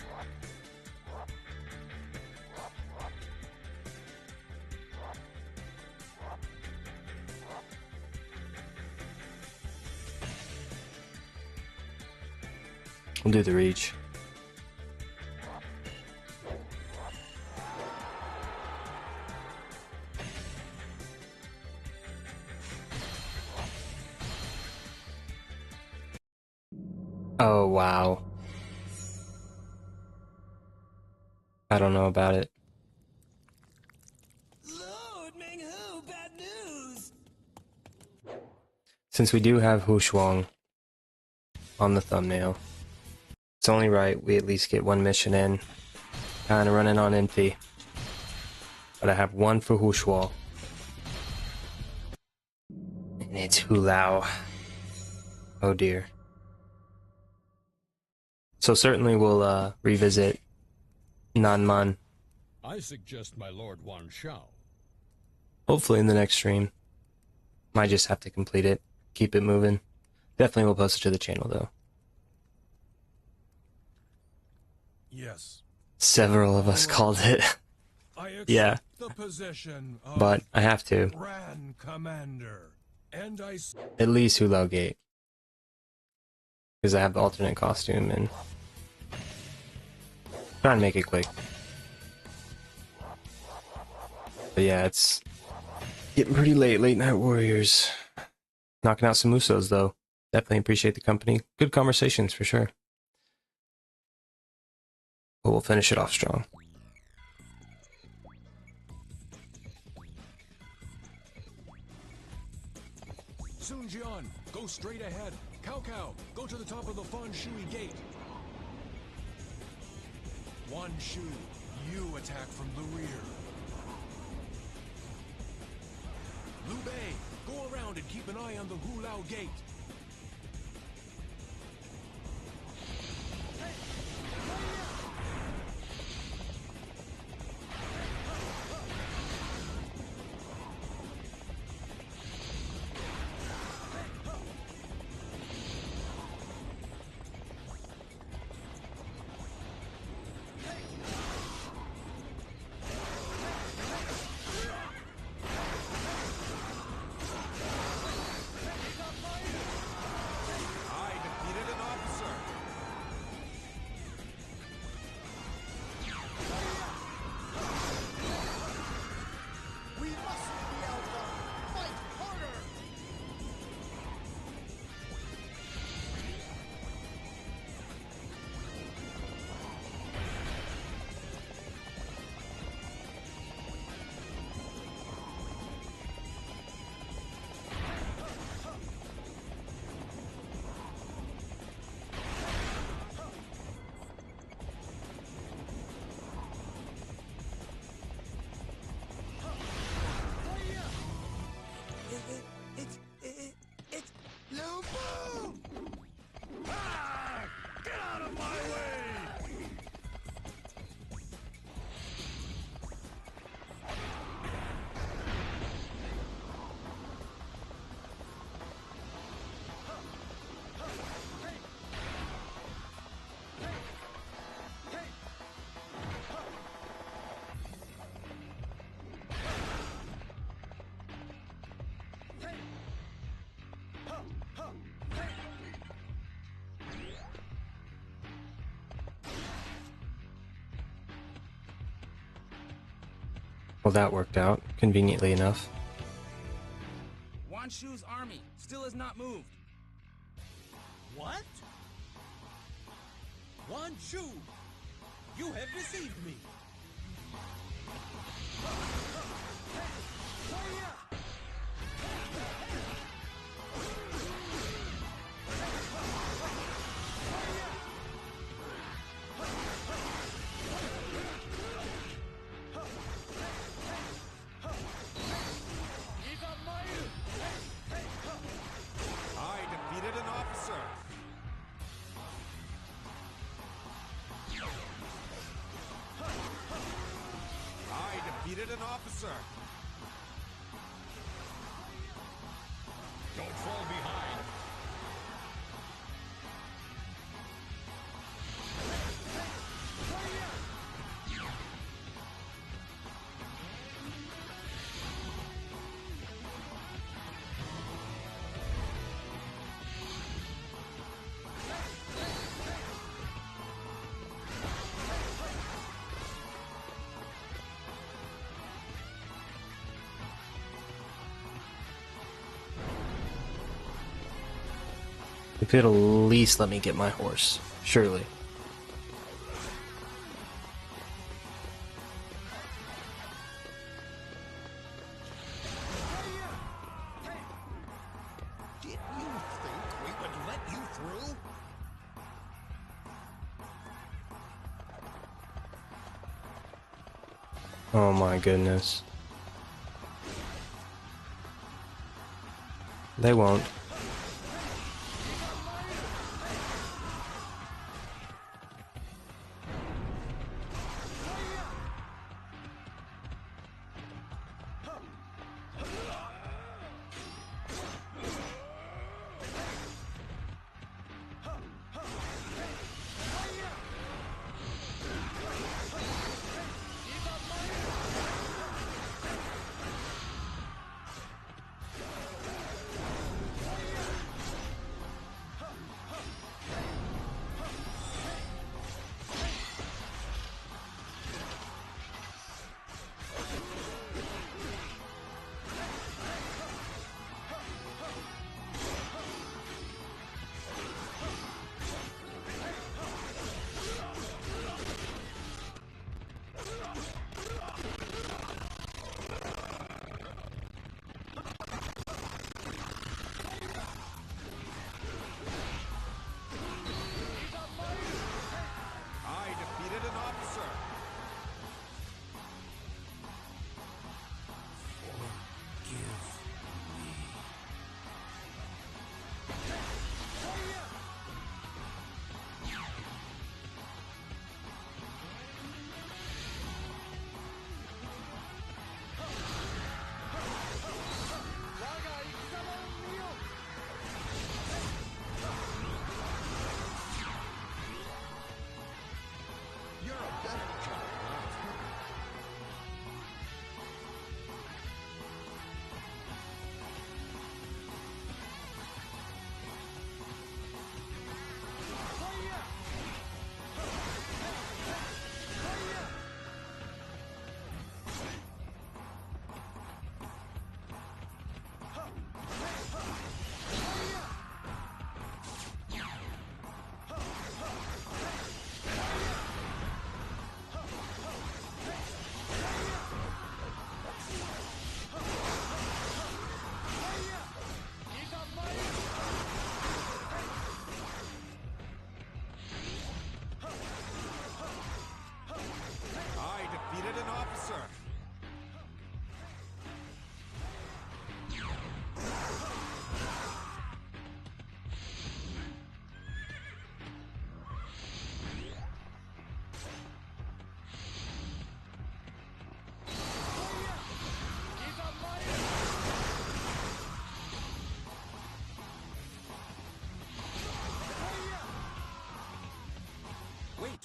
S1: We'll do the reach. Oh, wow. I don't know about it.
S3: Lord Menghu, bad news.
S1: Since we do have Huang on the thumbnail, it's only right we at least get one mission in. Kinda running on empty. But I have one for Huang. And it's Hulao. Oh dear. So certainly we'll revisit Nanman.
S5: I suggest my Lord Wan Shao.
S1: Hopefully in the next stream. Might just have to complete it. Keep it moving. Definitely will post it to the channel though.
S5: Yes.
S1: Several of us called it.
S5: I accept
S1: Yeah.
S5: the position of
S1: But I have to.
S5: Grand Commander. And
S1: At least Hulao Gate. Because I have the alternate costume and trying to make it quick. But yeah, it's getting pretty late. Late Night Warriors. Knocking out some Musos though. Definitely appreciate the company. Good conversations for sure. But we'll finish it off strong.
S5: Sun Jian, go straight ahead. Cao Cao, go to the top of the Fan Shui Gate. Wan Shu, you attack from the rear. Liu Bei, go around and keep an eye on the Hulao Gate. It's Lubu! Ah! Get out of my way!
S1: Well, that worked out, conveniently enough.
S2: Wan Shu's army still has not moved.
S3: What? Wan Shu, you have deceived me.
S6: I defeated an officer. I defeated an officer.
S3: Don't fall behind.
S1: If it'll at least let me get my horse, surely.
S6: Did you think we would let you through?
S1: Oh my goodness. They won't.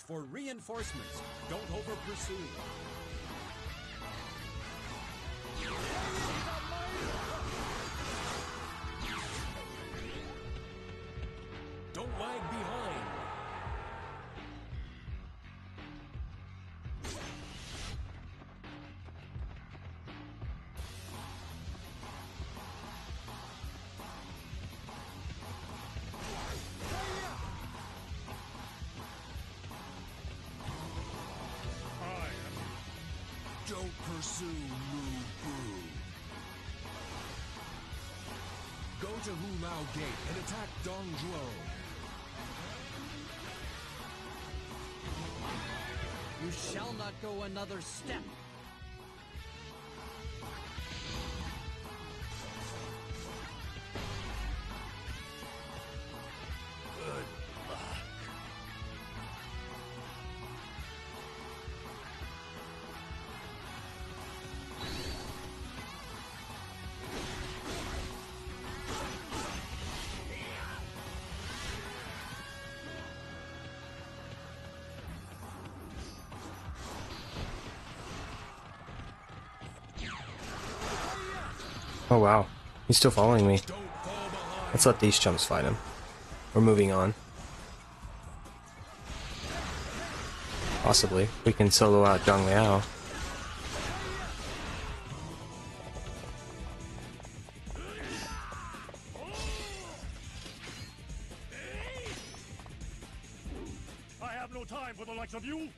S3: for reinforcements. Don't over-pursue. Don't lag behind. Don't pursue Musou. Go to Huang Gate and attack Dongzhuo.
S9: You shall not go another step.
S1: Oh wow, he's still following me. Let's let these chumps fight him. We're moving on. Possibly. We can solo out Zhang Liao.
S7: I have no time for the likes of you.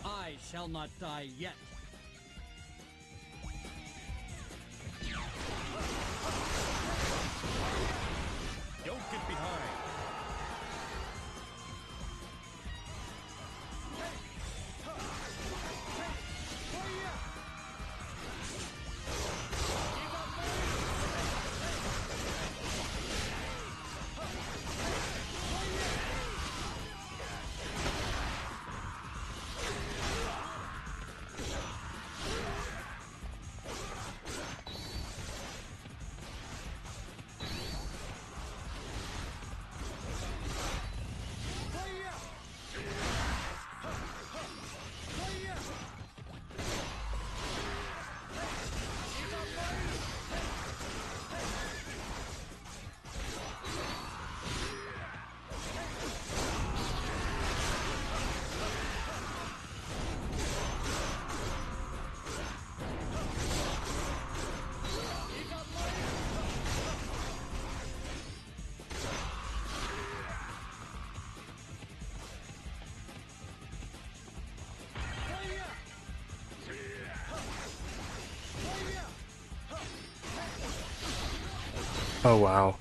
S9: I shall not die yet.
S3: Don't get behind.
S1: Oh wow.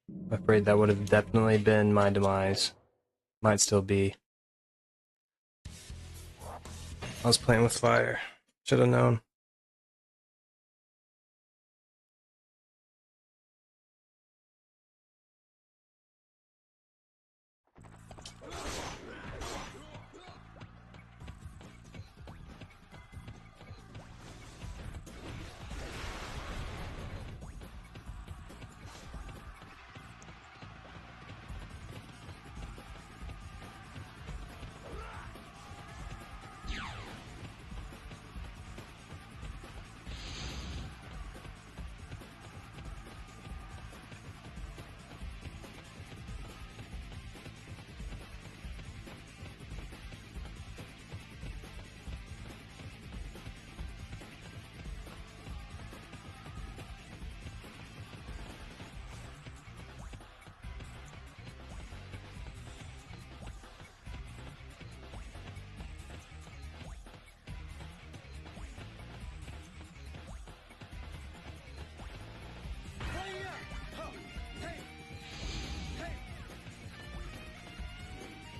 S1: I'm afraid that would have definitely been my demise. Might still be. I was playing with fire. Should have known.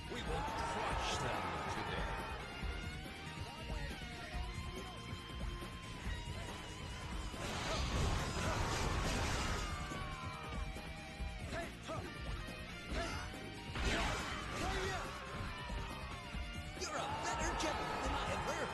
S3: We will crush them today.
S10: You're a better general than I have heard.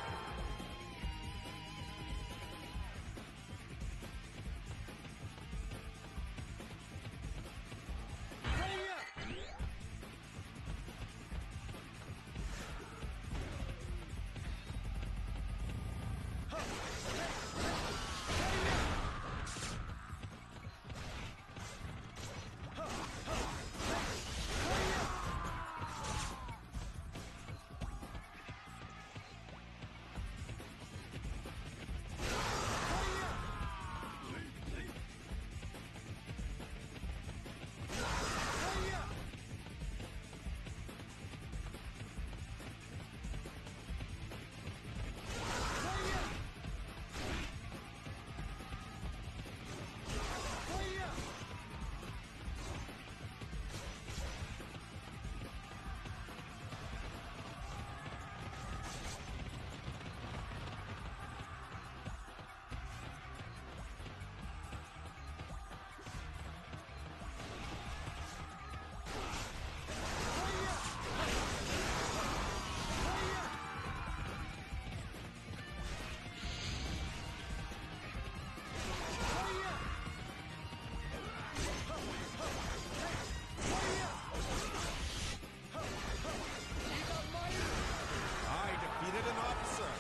S3: I defeated an officer.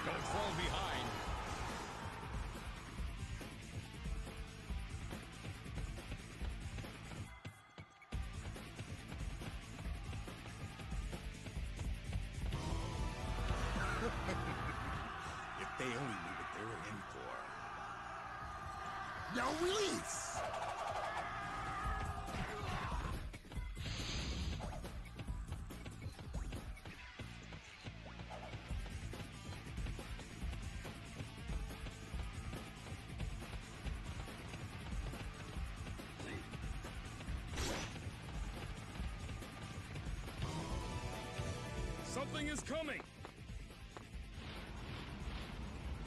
S3: Don't fall behind.
S5: If they only knew what they were in for. Now release!
S7: Something is coming!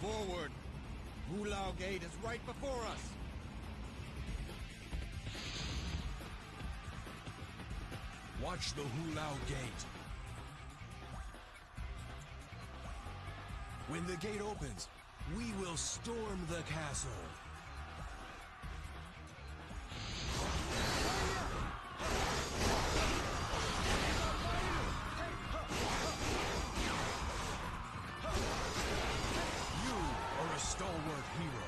S3: Forward. Hulao Gate is right before us. Watch the Hulao Gate. When the gate opens, we will storm the castle. You are a stalwart hero.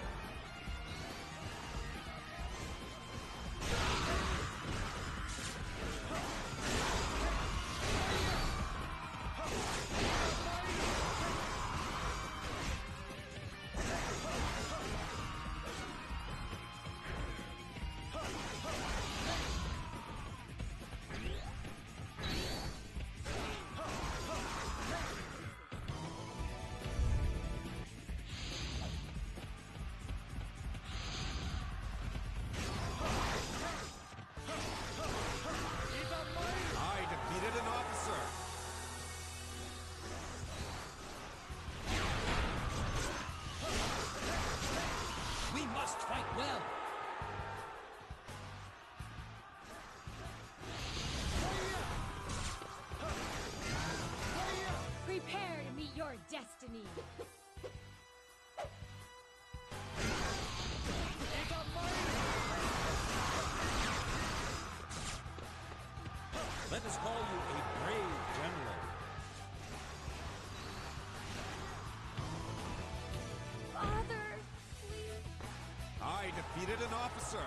S3: defeated an officer.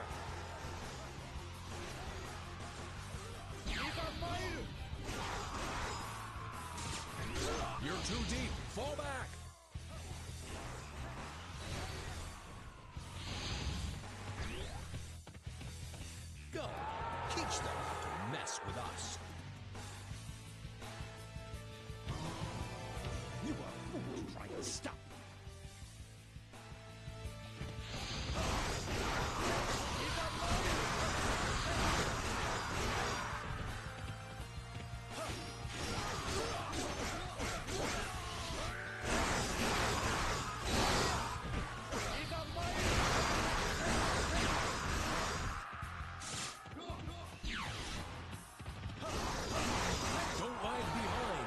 S3: You're too deep. Fall back.
S10: Go. Teach them how to mess with us.
S2: You are fools trying to stop me.
S3: Don't lag behind.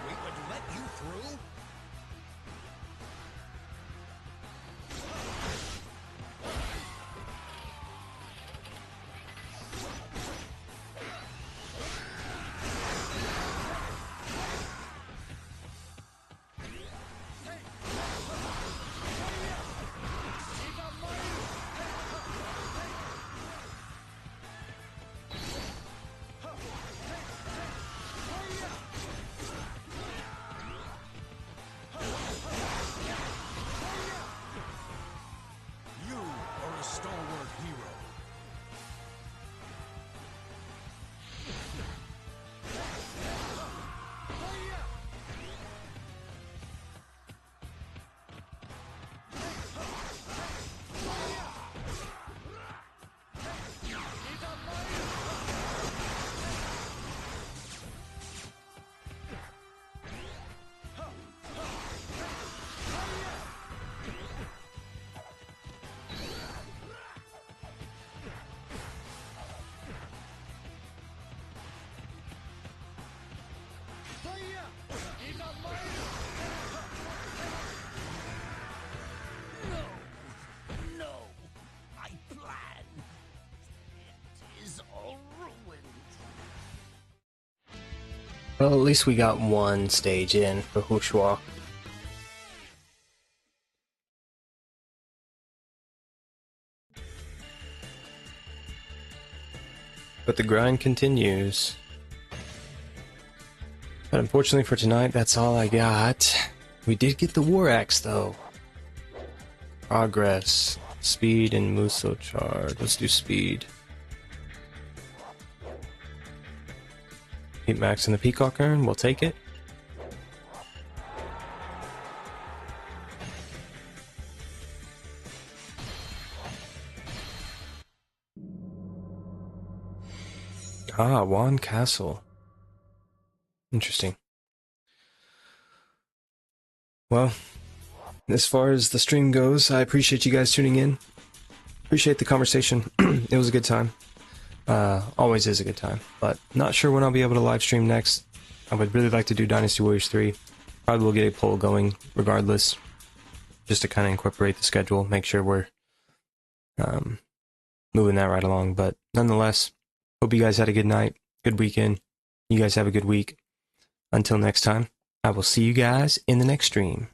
S10: We would let you through?
S3: You are a stalwart hero.
S10: No. My plan. It is all ruined.
S1: Well, at least we got one stage in for Hushua. But the grind continues. But unfortunately for tonight, that's all I got. We did get the War Axe, though. Progress. Speed and Musou Charge. Let's do speed. Keep maxing the Peacock Urn. We'll take it. Ah, Huang Castle. Interesting. Well, as far as the stream goes, I appreciate you guys tuning in. Appreciate the conversation. It was a good time. Always is a good time. But not sure when I'll be able to live stream next. I would really like to do Dynasty Warriors 3. Probably will get a poll going regardless. Just to kind of incorporate the schedule. Make sure we're moving that right along. But nonetheless, hope you guys had a good night. Good weekend. You guys have a good week. Until next time, I will see you guys in the next stream.